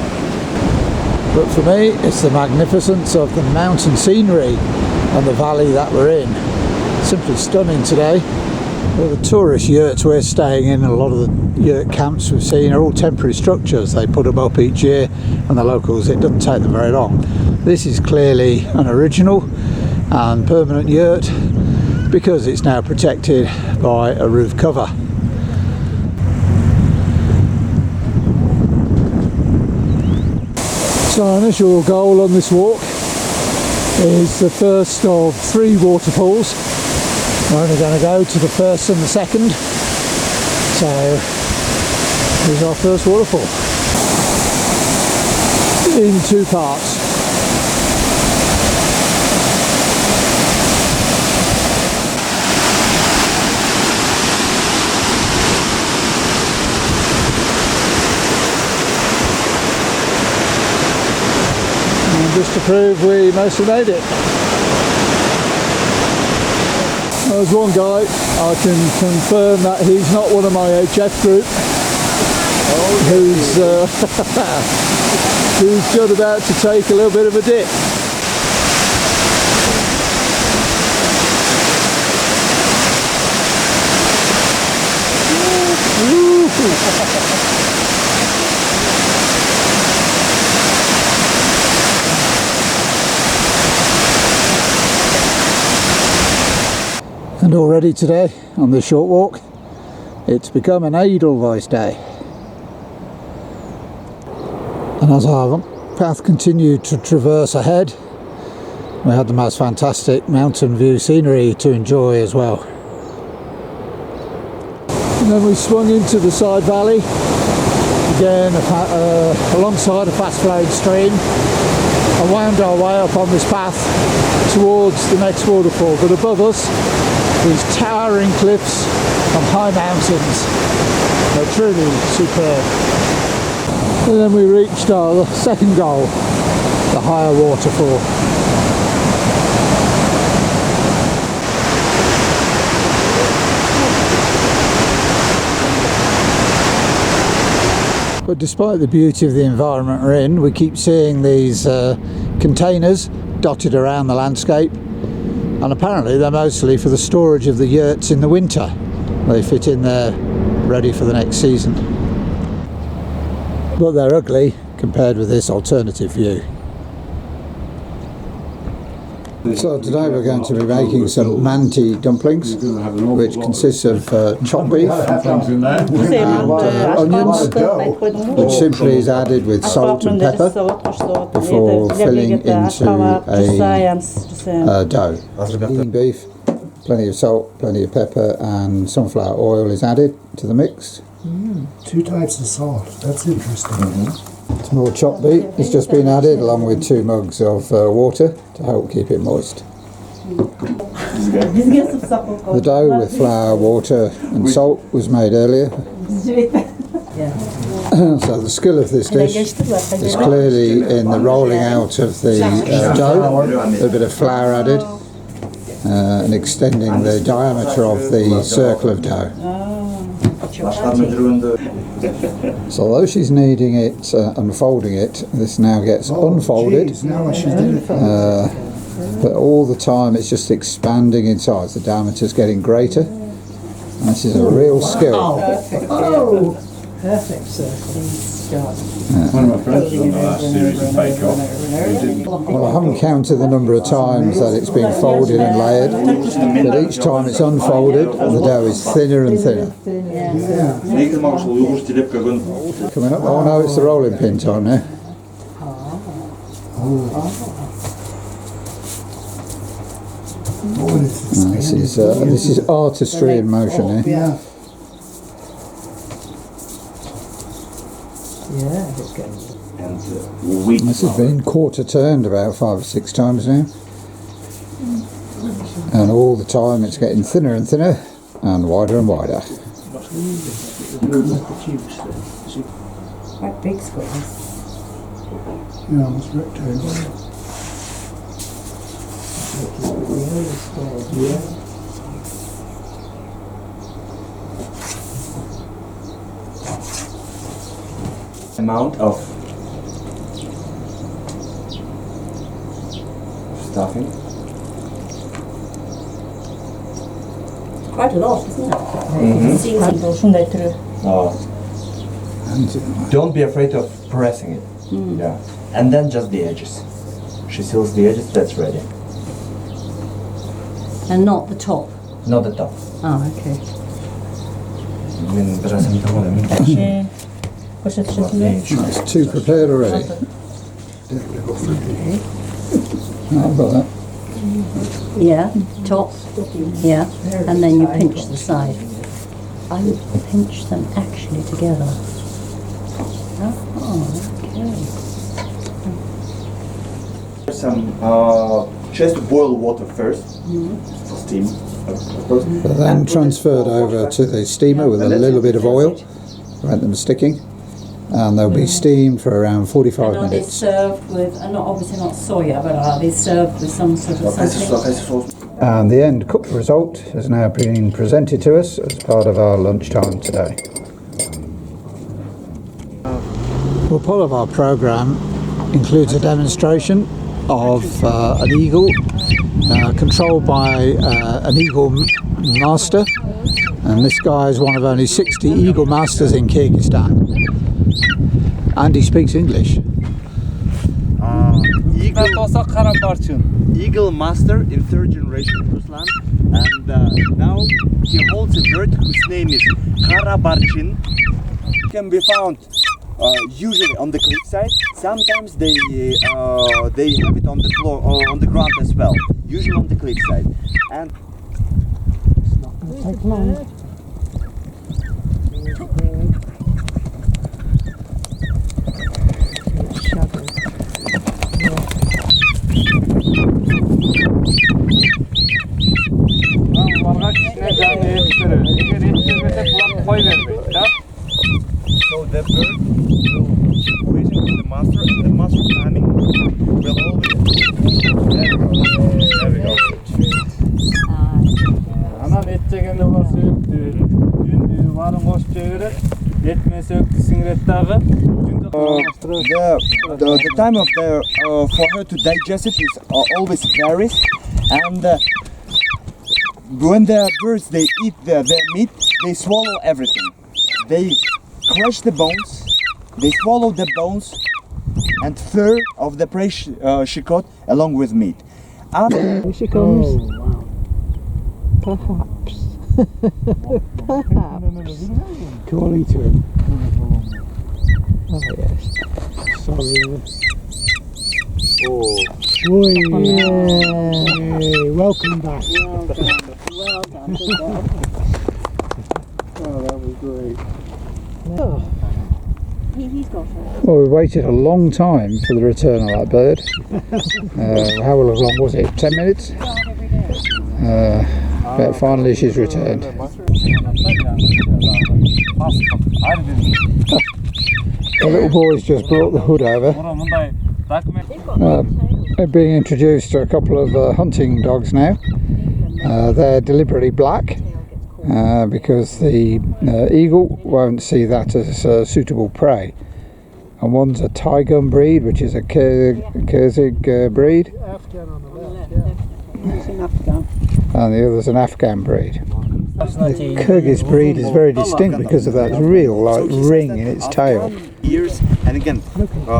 But for me, it's the magnificence of the mountain scenery and the valley that we're in. Simply stunning today. Well, the tourist yurts we're staying in, and a lot of the yurt camps we've seen, are all temporary structures. They put them up each year, and the locals, it doesn't take them very long. This is clearly an original and permanent yurt because it's now protected by a roof cover. So our initial goal on this walk is the first of 3 waterfalls. We're only going to go to the first and the second. So here's our first waterfall in 2 parts. And just to prove we mostly made it. There's one guy, I can confirm that he's not one of my HF group, who's just about to take a little bit of a dip. And already today, on this short walk, it's become an Edelweiss day. And as our path continued to traverse ahead, we had the most fantastic mountain view scenery to enjoy as well. And then we swung into the side valley, again alongside a fast flowing stream, and wound our way up on this path towards the next waterfall. But above us, these towering cliffs and high mountains are truly superb. And then we reached our second goal, the higher waterfall. But despite the beauty of the environment we're in, we keep seeing these containers dotted around the landscape. And apparently they're mostly for the storage of the yurts in the winter. They fit in there ready for the next season. But they're ugly compared with this alternative view. So today we're going to be making some Mante dumplings, which consists of chopped beef and onions, which simply is added with salt and pepper before filling into a dough. Lean beef, plenty of salt, plenty of pepper, and sunflower oil is added to the mix. 2 types of salt, that's interesting. Some more chopped beef has just been added, along with 2 mugs of water to help keep it moist. The dough with flour, water and salt was made earlier. So the skill of this dish is clearly in the rolling out of the dough, a little bit of flour added, and extending the diameter of the circle of dough. So although she's kneading it and folding it, this now gets unfolded, but all the time it's just expanding in size. The diameter's getting greater. And this is a real skill. Perfect circle. One of my friends was on the last series of Bake Off. Well, I haven't counted the number of times that it's been folded and layered, but each time it's unfolded, the dough is thinner and thinner. Coming up, oh no, it's the rolling pin time now. This is artistry in motion here. Yeah. Yeah, it's good. This has been quarter turned about 5 or 6 times now, and all the time it's getting thinner and thinner and wider and wider. Quite big squares. Yeah, almost rectangle. Amount of stuffing. Quite a lot, isn't it? Seems Don't be afraid of pressing it. Yeah, and then just the edges. She seals the edges. That's ready. And not the top. Not the top. Oh, okay. It's 2 prepared already. I've got that. Yeah, top. Yeah, and then you pinch the side. I would pinch them actually together. Oh, okay. Some just boil water first. Steam. But then transferred over to the steamer with a little bit of oil to prevent them sticking, and they'll be steamed for around 45 And are they minutes. served with, not obviously not soya, but are they served with some sort of something? And the end cooked result has now been presented to us as part of our lunchtime today. Well, part of our programme includes a demonstration of an eagle controlled by an eagle master, and this guy is one of only 60 eagle masters in Kyrgyzstan, and he speaks English. Eagle master in 3rd generation of Ruslan, and now he holds a bird whose name is Karabarchin. Can be found usually on the cliffside. Sometimes they have it on the floor or on the ground as well. Usually on the cliffside. And It's not going to take long. so the bird will waiting for the master, and the master coming will always. There we go. Anam et jegende bolsa öptü. Dün varım hoş çevirip yetmese öptü singretdağı. The time of for her to digest it is always varies, and when the birds they eat the meat, they swallow everything. They crush the bones, they swallow the bones and fur of the prey she caught along with meat. Here she comes. Perhaps. Perhaps. Calling to him. Oh yes. Sorry. Oi. Welcome back. Well done. Oh, that was great. Oh. He's got it. Well, we waited a long time for the return of that bird. How long was it? 10 minutes? But finally she's returned. The little boys just brought the hood over. They're being introduced to a couple of hunting dogs now. They're deliberately black because the eagle won't see that as suitable prey. And one's a Tiger breed, which is a Kyrgyz breed. And the other's an Afghan breed. The Kyrgyz breed is very distinct because of that real ring in its tail. Ears and again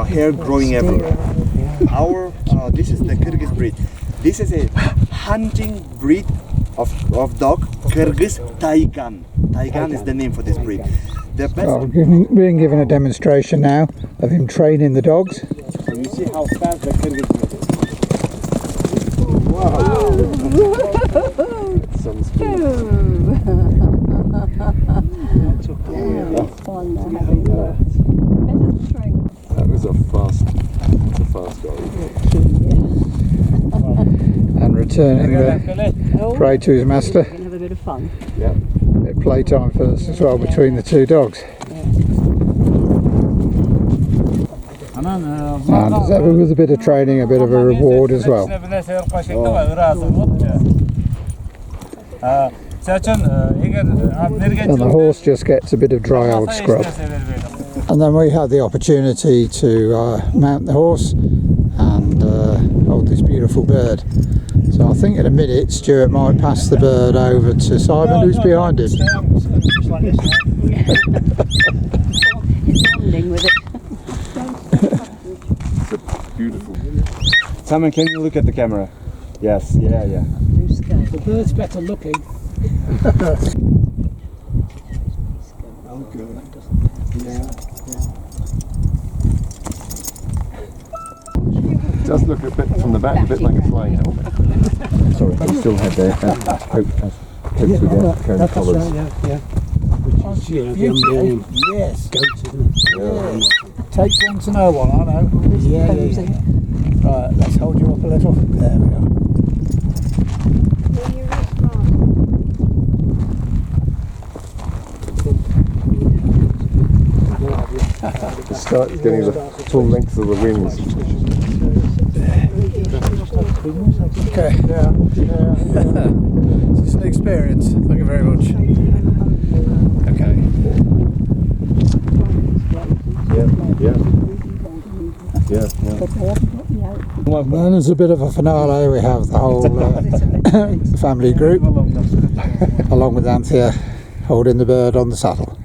hair growing everywhere. This is the Kyrgyz breed. This is a hunting breed of dog, Kyrgyz Taigan. Taigan is the name for this breed. The best. So being given a demonstration now of him training the dogs. So you see how fast the Kyrgyz is. That was a fast guy. And returning the prey to his master. Have a bit of fun. Yeah. Playtime first as well between the two dogs. And as ever with a bit of training, a bit of a reward as well. And And the horse just gets a bit of dry old scrub. And then we had the opportunity to mount the horse and hold this beautiful bird. So I think in a minute Stuart might pass the bird over to Simon, who's behind him. He's bonding with it. Beautiful. Simon, can you look at the camera? Yes, yeah. The bird's better looking. Oh, good. It does look a bit from the back, a bit like a flying helmet. Sorry, you still had their coats with their cone collars. Yes. Yeah. Takes one to know one, I know. Yeah. Right, let's hold you up a little. There we go. Just start getting the full length of the wings. Okay. It's an experience. Thank you very much. Okay. Yeah. And then as a bit of a finale, we have the whole family group, along with Anthea holding the bird on the saddle.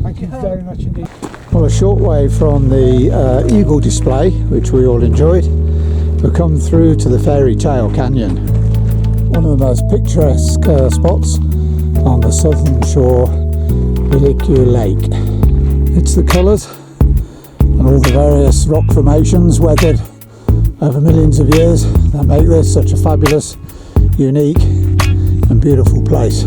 Thank you very much indeed. Well, a short way from the eagle display, which we all enjoyed, we've come through to the Fairy Tale Canyon, one of the most picturesque spots on the southern shore of Ishikor Lake. It's the colours and all the various rock formations weathered over millions of years that make this such a fabulous, unique and beautiful place.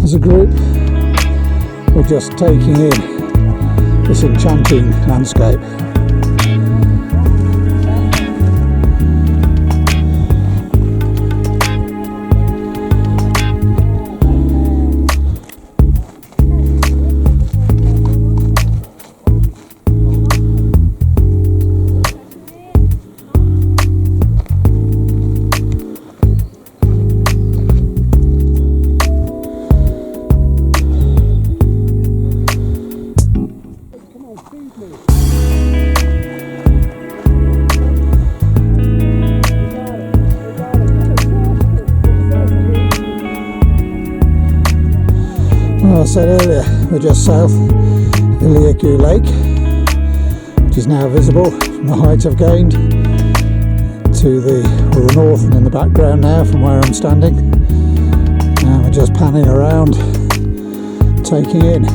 As a group, we're just taking in this enchanting landscape. Well, I said earlier, we're just south of Ishikor Lake, which is now visible from the height I've gained to the north and in the background now from where I'm standing. And we're just panning around, taking in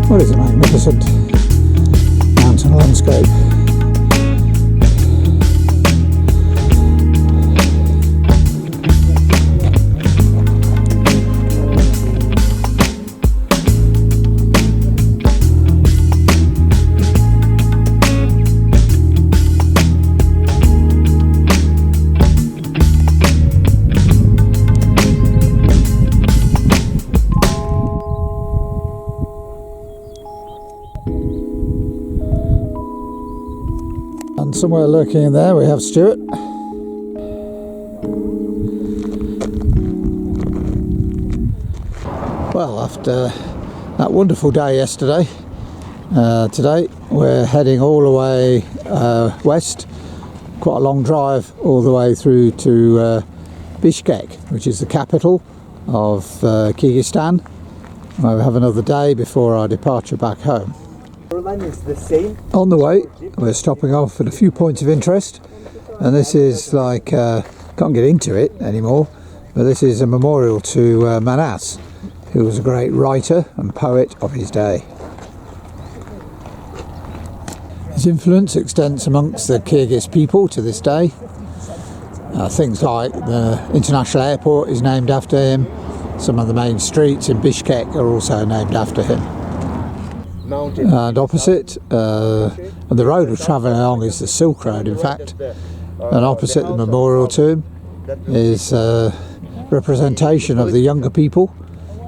what is a magnificent mountain landscape. somewhere lurking in there we have Stuart. Well, after that wonderful day yesterday, today we're heading all the way west, quite a long drive all the way through to Bishkek, which is the capital of Kyrgyzstan. Well, we have another day before our departure back home. Is the same. On the way, we're stopping off at a few points of interest, and this is like, can't get into it anymore, but this is a memorial to Manas, who was a great writer and poet of his day. His influence extends amongst the Kyrgyz people to this day. Things like the international airport is named after him. Some of the main streets in Bishkek are also named after him. And opposite, and the road we're travelling along is the Silk Road, in fact, and opposite the memorial to him is a representation of the younger people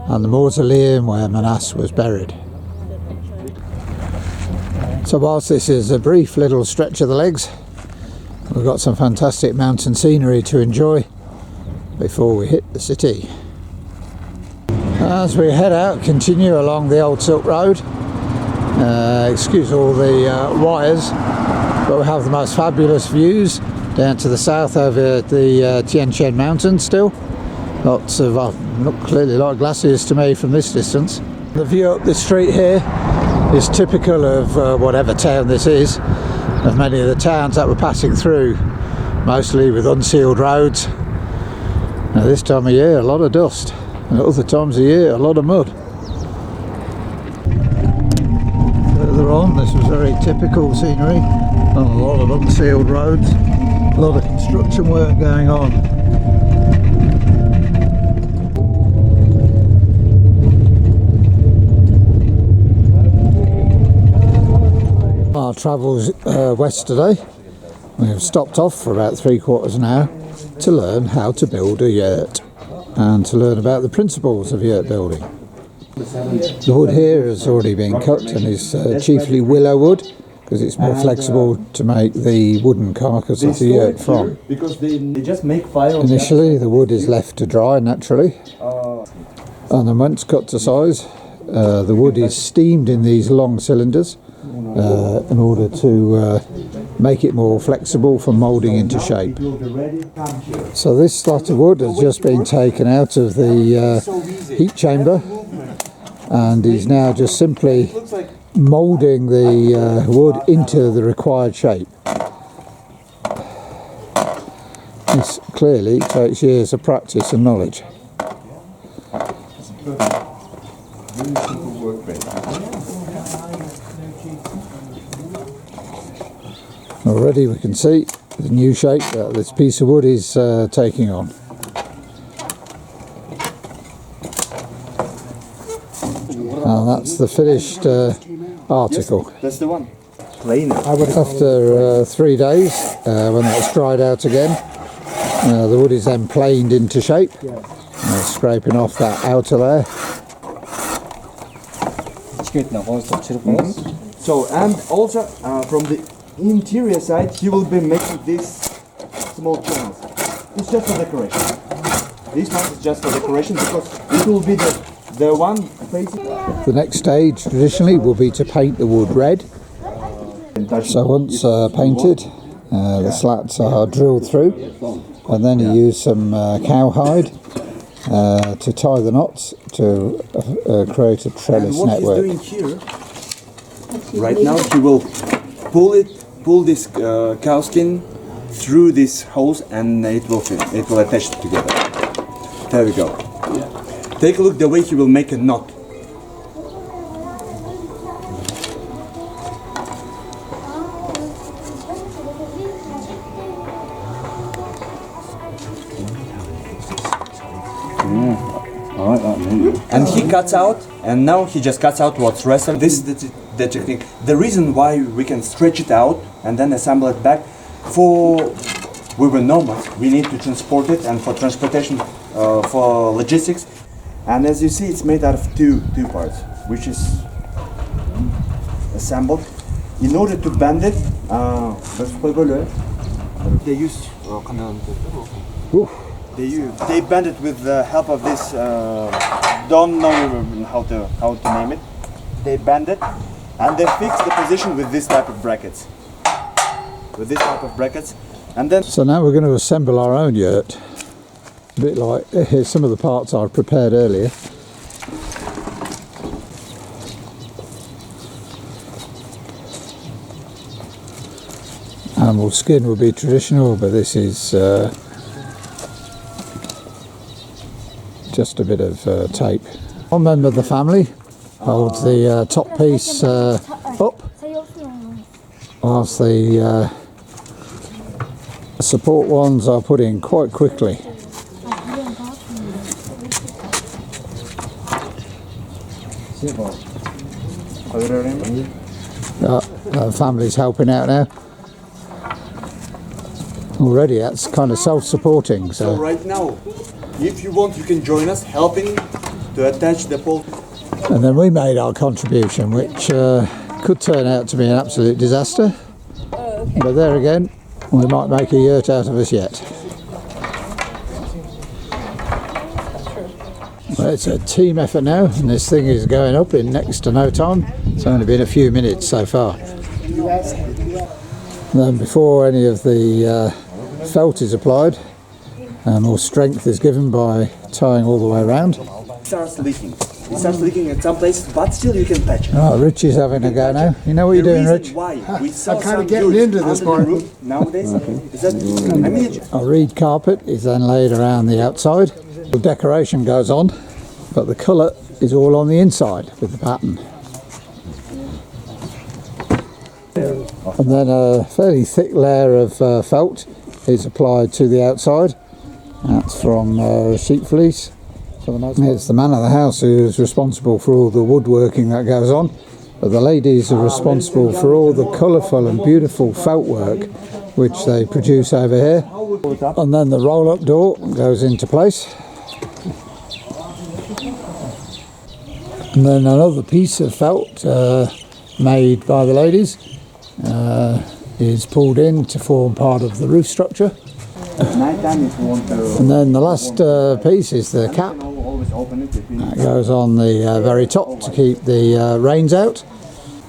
and the mausoleum where Manas was buried. So whilst this is a brief little stretch of the legs, we've got some fantastic mountain scenery to enjoy before we hit the city. As we head out, continue along the old Silk Road. Excuse all the wires, but we have the most fabulous views down to the south over the Tian Shan Mountains still. Lots of, look clearly like glaciers to me from this distance. The view up this street here is typical of whatever town this is, of many of the towns that we're passing through, mostly with unsealed roads. Now this time of year a lot of dust, and at other times of year a lot of mud. Further on, this was very typical scenery on a lot of unsealed roads, a lot of construction work going on. Our travels west today. We have stopped off for about 3/4 an hour to learn how to build a yurt and to learn about the principles of yurt building. The wood here has already been cut and is chiefly willow wood because it's more flexible to make the wooden carcass of the yurt from. Because they just make fire. Initially the wood is left to dry naturally, and then once cut to size, the wood is steamed in these long cylinders in order to make it more flexible for moulding into shape. So this slot of wood has just been taken out of the heat chamber and is now just simply moulding the wood into the required shape. This clearly takes years of practice and knowledge. Already we can see the new shape that this piece of wood is taking on. And that's the finished article. That's the one. Plain. After 3 days, when that's dried out again, the wood is then planed into shape, scraping off that outer layer. So, and also from the interior side, he will be making these small channels. It's just for decoration. This one is just for decoration because it will be the one facing. The next stage traditionally will be to paint the wood red. So once painted, the slats are drilled through, and then you use some cowhide to tie the knots to create a trellis and what network. he's doing here, right now, he will pull this cow skin through these holes, and it will fit. It will attach together. There we go. Take a look the way he will make a knot. And he cuts out, and now he just cuts out what's resting. This is the technique. The reason why we can stretch it out and then assemble it back, we were nomads, we need to transport it, and for transportation, for logistics. And as you see, it's made out of two parts, which is assembled In order to bend it, they use they bend it with the help of this. Don't know how to name it. They bend it, and they fix the position with this type of brackets. And then. So now we're going to assemble our own yurt. A bit like here's some of the parts I prepared earlier. Animal skin will be traditional, but this is just a bit of tape. One member of the family holds the top piece up, whilst the support ones are put in quite quickly. The family's helping out now. Already that's kind of self-supporting. So right now, if you want, you can join us helping to attach the pole. And then we made our contribution, which could turn out to be an absolute disaster. But there again, we might make a yurt out of us yet. Well, it's a team effort now, and this thing is going up in next to no time. It's only been a few minutes so far. And then before any of the felt is applied, more strength is given by tying all the way around. It starts leaking. It starts leaking in some places, but still you can patch it. Oh, Rich is having a go now. You know what you're doing, Rich? Why we saw I'm kind some of getting yurts into this under part. the roof nowadays is that I mean, A reed carpet is then laid around the outside. The decoration goes on, but the colour is all on the inside with the pattern. And then a fairly thick layer of felt is applied to the outside. That's from sheep fleece. It's the man of the house who is responsible for all the woodworking that goes on, but the ladies are responsible for all the colourful and beautiful felt work which they produce over here. And then the roll-up door goes into place. And then another piece of felt made by the ladies is pulled in to form part of the roof structure. And then the last piece is the cap. That goes on the very top to keep the rains out.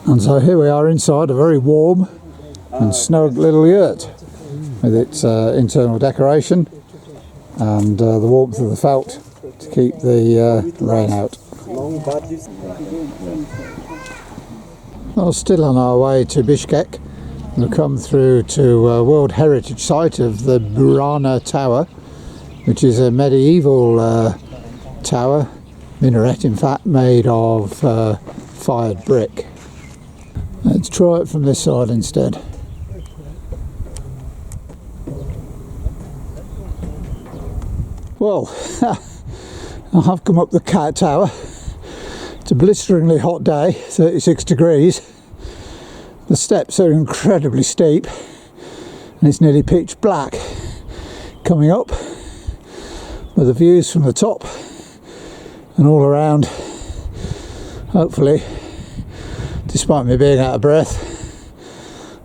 And so here we are inside a very warm and snug little yurt with its internal decoration and the warmth of the felt to keep the rain out. Well, still on our way to Bishkek. We'll come through to a World Heritage Site of the Burana Tower, which is a medieval tower, minaret in fact, made of fired brick. Let's try it from this side instead. Well, I have come up the tower. It's a blisteringly hot day, 36 degrees. The steps are incredibly steep and it's nearly pitch black coming up, but the views from the top and all around, hopefully, despite me being out of breath,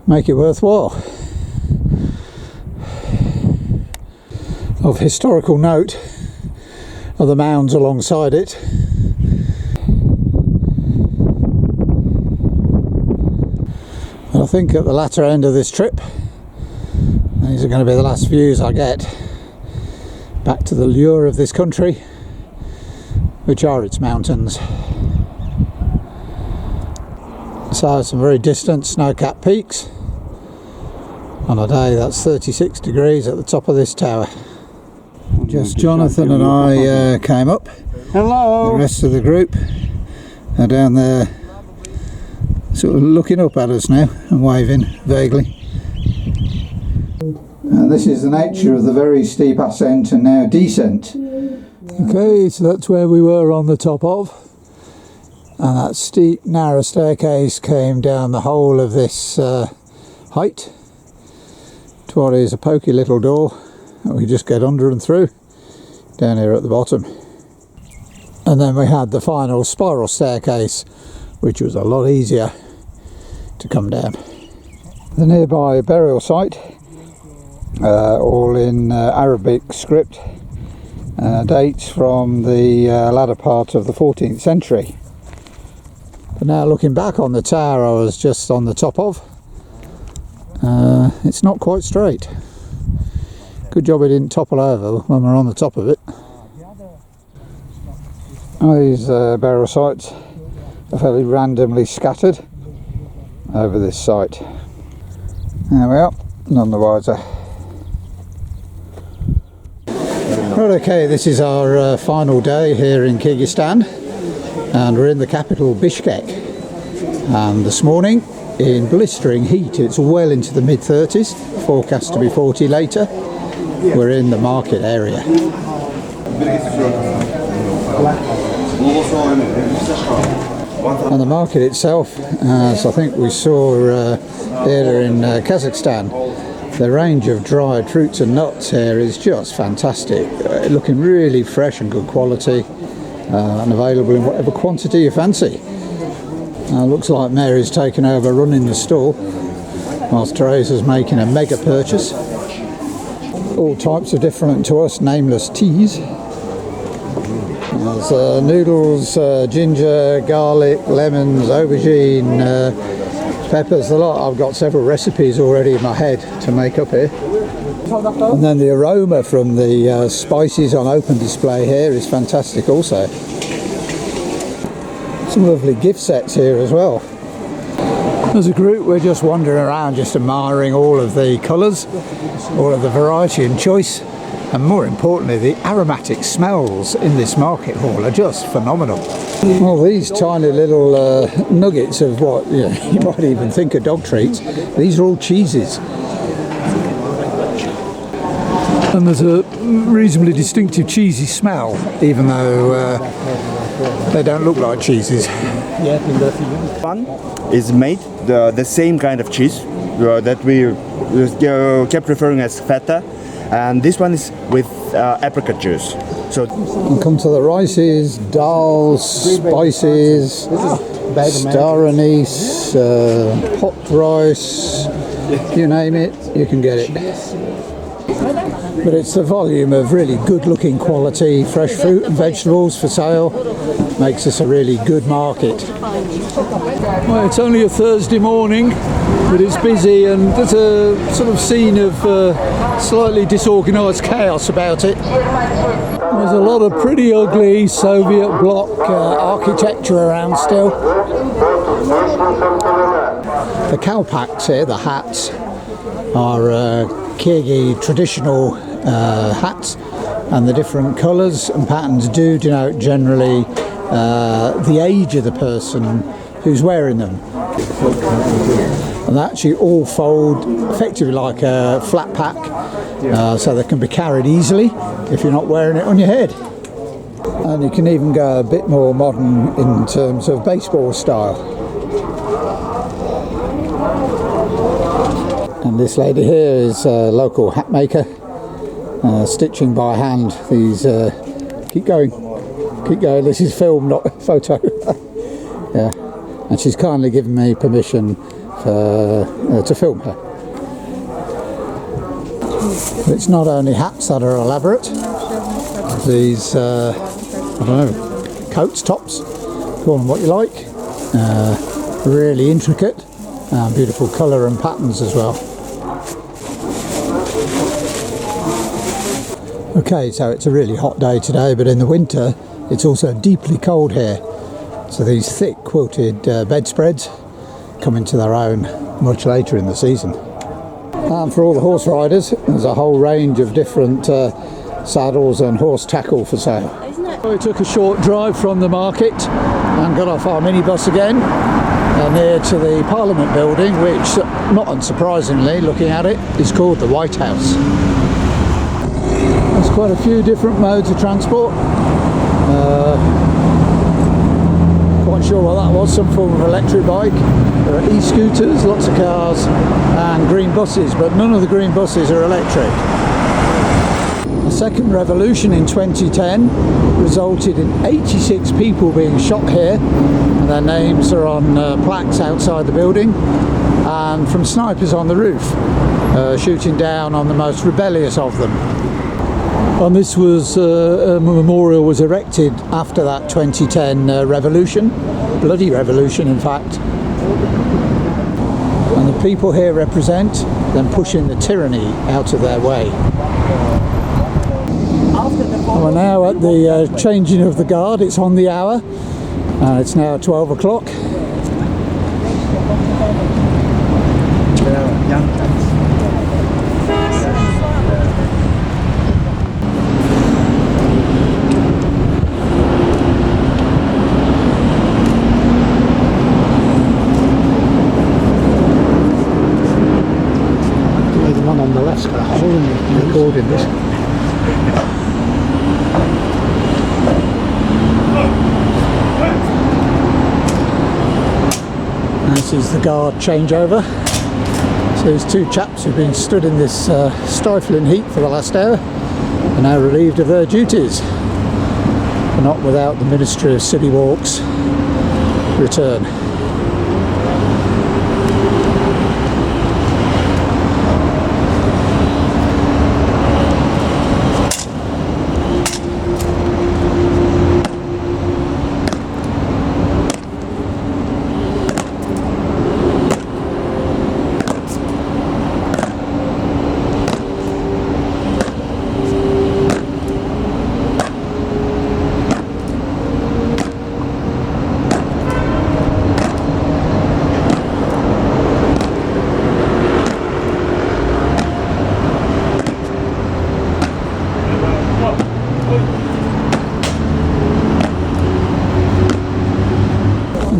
make it worthwhile. Of historical note are the mounds alongside it. And I think at the latter end of this trip, these are going to be the last views I get back to the lure of this country, which are its mountains. So some very distant snow-capped peaks on a day that's 36 degrees at the top of this tower. Just Jonathan and I came up. Hello! The rest of the group are down there sort of looking up at us now and waving vaguely. This is the nature of the very steep ascent and now descent. Okay, so that's where we were on the top of, and that steep narrow staircase came down the whole of this height to what is a pokey little door that we just get under and through down here at the bottom. And then we had the final spiral staircase, which was a lot easier to come down. The nearby burial site, all in Arabic script, dates from the latter part of the 14th century. But now looking back on the tower I was just on the top of, it's not quite straight. Good job it didn't topple over when we're on the top of it. These burial sites are fairly randomly scattered over this site. There we are, none the wiser. Right, okay, this is our final day here in Kyrgyzstan, and we're in the capital Bishkek. And this morning, in blistering heat, it's well into the mid-30s, forecast to be 40 later. We're in the market area. And the market itself, as I think we saw earlier in Kazakhstan, the range of dried fruits and nuts here is just fantastic, looking really fresh and good quality, and available in whatever quantity you fancy. Looks like Mary's taken over running the store, whilst Teresa's making a mega purchase. All types of different, to us, nameless teas. There's noodles, ginger, garlic, lemons, aubergine, peppers, a lot. I've got several recipes already in my head to make up here. And then the aroma from the spices on open display here is fantastic also. Some lovely gift sets here as well. As a group we're just wandering around, just admiring all of the colours, all of the variety and choice, and more importantly the aromatic smells in this market hall are just phenomenal. Well, these tiny little nuggets of what you might even think are dog treats, these are all cheeses. And there's a reasonably distinctive cheesy smell, even though they don't look like cheeses. One is made the same kind of cheese that we kept referring as feta, and this one is with apricot juice. So and come to the rices, dals, spices, star anise, hot rice, you name it, you can get it. But it's the volume of really good looking quality fresh fruit and vegetables for sale makes this a really good market. Well, it's only a Thursday morning, but it's busy, and there's a sort of scene of slightly disorganised chaos about it. There's a lot of pretty ugly Soviet bloc architecture around still. The kalpaks here, the hats, are Kyrgyz traditional hats, and the different colours and patterns do denote generally the age of the person who's wearing them. And they actually all fold effectively like a flat pack, so they can be carried easily if you're not wearing it on your head. And you can even go a bit more modern in terms of baseball style. And this lady here is a local hat maker, stitching by hand these. Keep going, this is film, not a photo. Yeah, and she's kindly given me permission to film her. But it's not only hats that are elaborate, these I don't know, coats, tops, call them what you like, really intricate and beautiful colour and patterns as well. Okay, so it's a really hot day today, but in the winter it's also deeply cold here. So these thick quilted bedspreads come into their own much later in the season. And for all the horse riders, there's a whole range of different saddles and horse tackle for sale. We took a short drive from the market and got off our minibus again near to the Parliament building, which, not unsurprisingly, looking at it, is called the White House. There's quite a few different modes of transport. Quite sure what that was, some form of electric bike. There are e-scooters, lots of cars, and green buses, but none of the green buses are electric. I second revolution in 2010 resulted in 86 people being shot here, and their names are on plaques outside the building, and from snipers on the roof, shooting down on the most rebellious of them. And this was a memorial was erected after that 2010 revolution, bloody revolution in fact. And the people here represent them pushing the tyranny out of their way. And we're now at the changing of the guard. It's on the hour. It's now 12 o'clock. The one on the left's got a hole in the recording this. This is the guard changeover. So these two chaps who've been stood in this stifling heat for the last hour are now relieved of their duties, but not without the Ministry of City Walks return.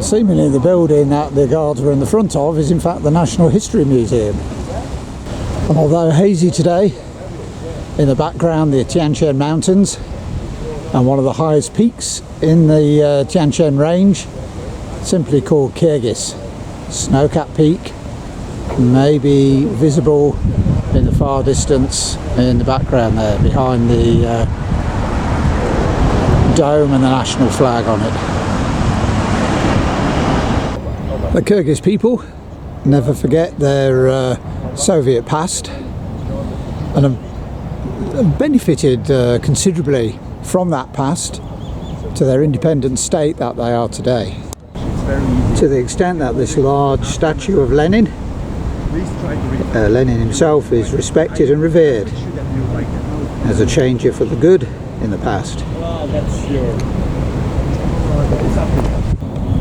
Seemingly the building that the guards were in the front of is in fact the National History Museum. And although hazy today, in the background the Tian Shan Mountains and one of the highest peaks in the Tian Shan range, simply called Kyrgyz. Snow-capped peak, maybe visible in the far distance in the background there, behind the dome and the national flag on it. The Kyrgyz people never forget their Soviet past and have benefited considerably from that past to their independent state that they are today. To the extent that this large statue of Lenin, Lenin himself, is respected and revered as a changer for the good in the past.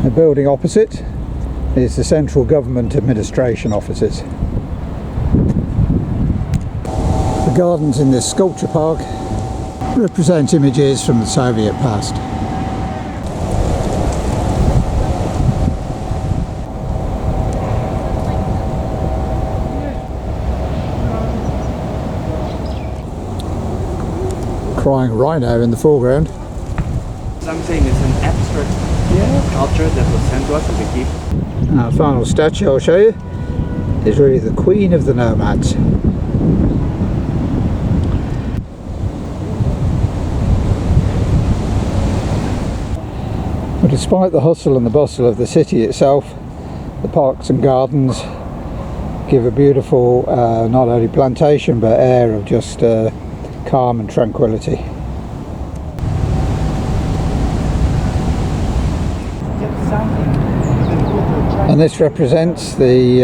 The building opposite is the central government administration offices. The gardens in this sculpture park represent images from the Soviet past. Crying rhino in the foreground. Something is an abstract sculpture that was sent to us as a gift. Our final statue I'll show you is really the queen of the nomads. But despite the hustle and the bustle of the city itself, the parks and gardens give a beautiful not only plantation but air of just calm and tranquility. And this represents the,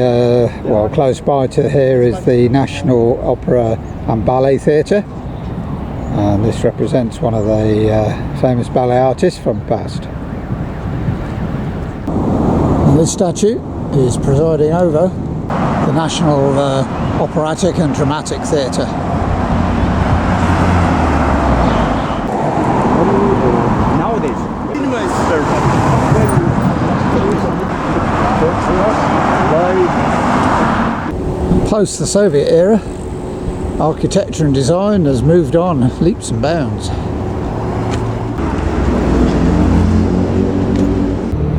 well, close by to here is the National Opera and Ballet Theatre, and this represents one of the famous ballet artists from the past. And this statue is presiding over the National Operatic and Dramatic Theatre. Nowadays, cinema is very popular. Post the Soviet era, architecture and design has moved on leaps and bounds.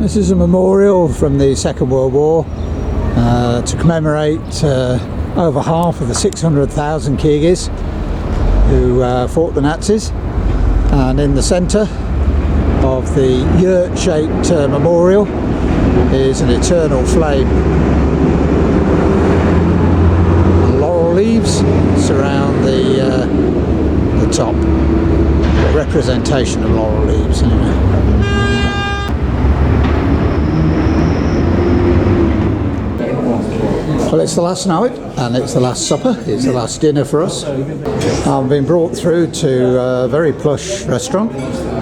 This is a memorial from the Second World War to commemorate over half of the 600,000 Kyrgyz who fought the Nazis, and in the centre of the yurt-shaped memorial is an eternal flame. And laurel leaves surround the top. A representation of laurel leaves, anyway. Well, it's the last night and it's the last supper, it's the last dinner for us. I've been brought through to a very plush restaurant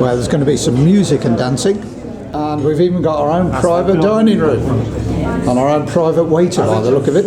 where there's going to be some music and dancing, and we've even got our own private dining room and our own private waiter by the look of it.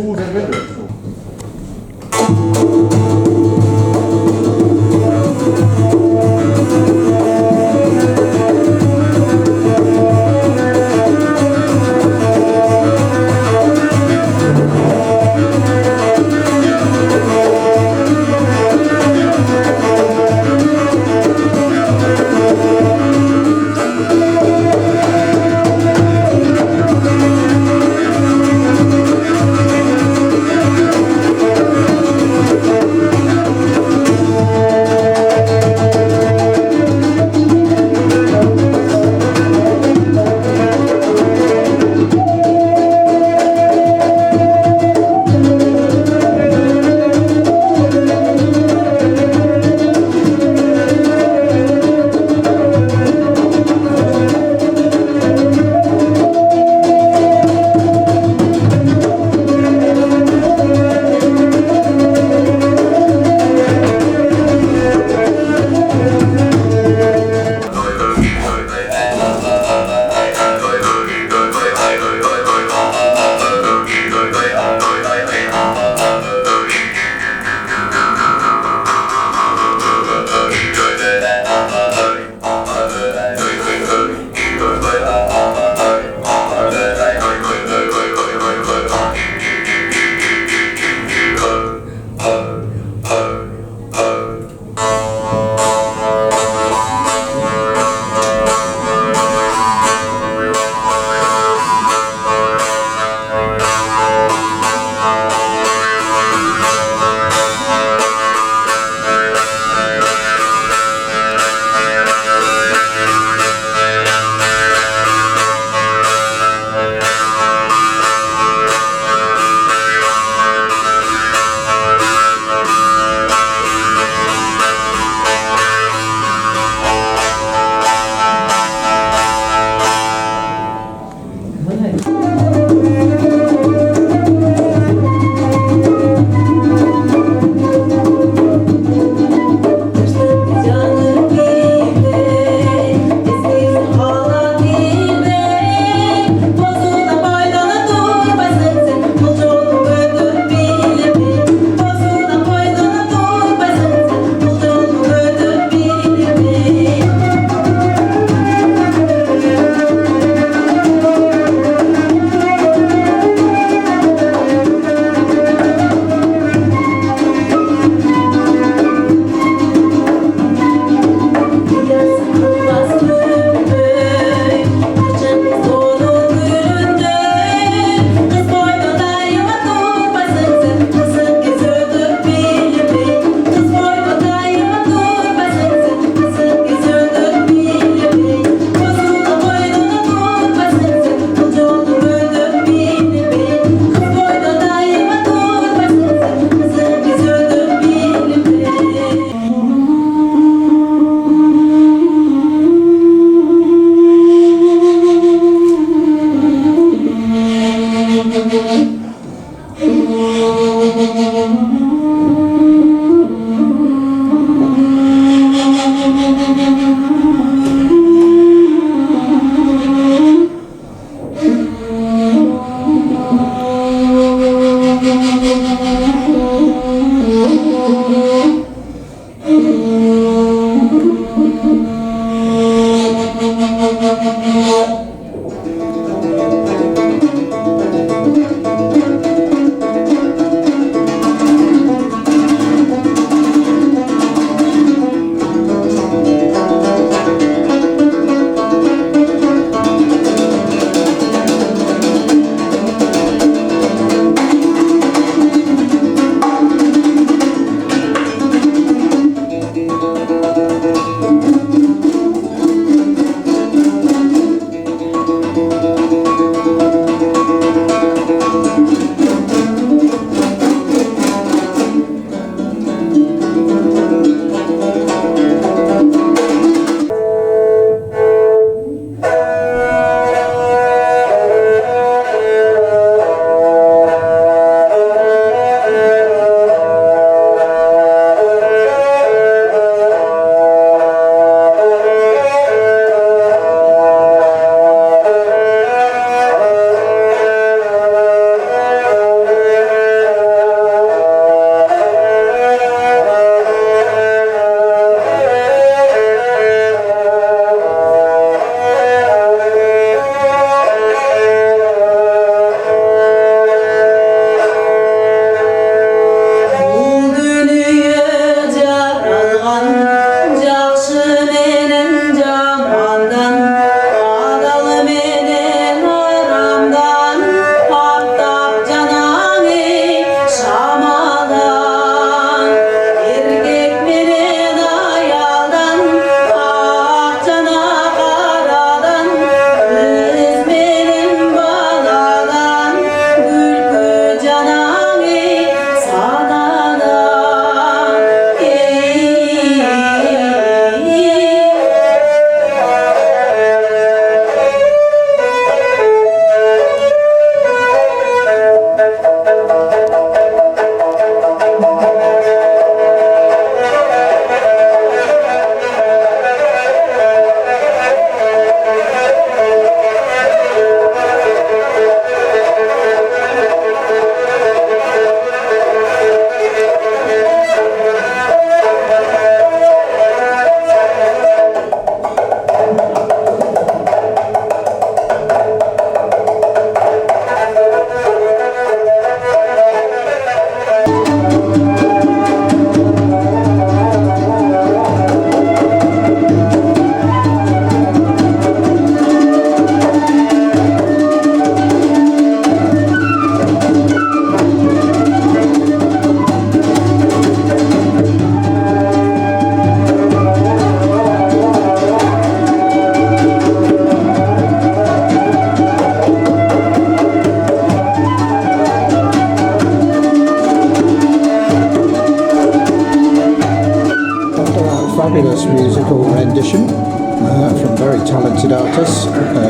musical rendition from very talented artists.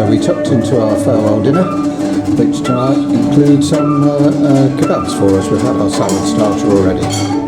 We tucked into our farewell dinner, which tonight includes some kebabs for us. We've had our salad starter already.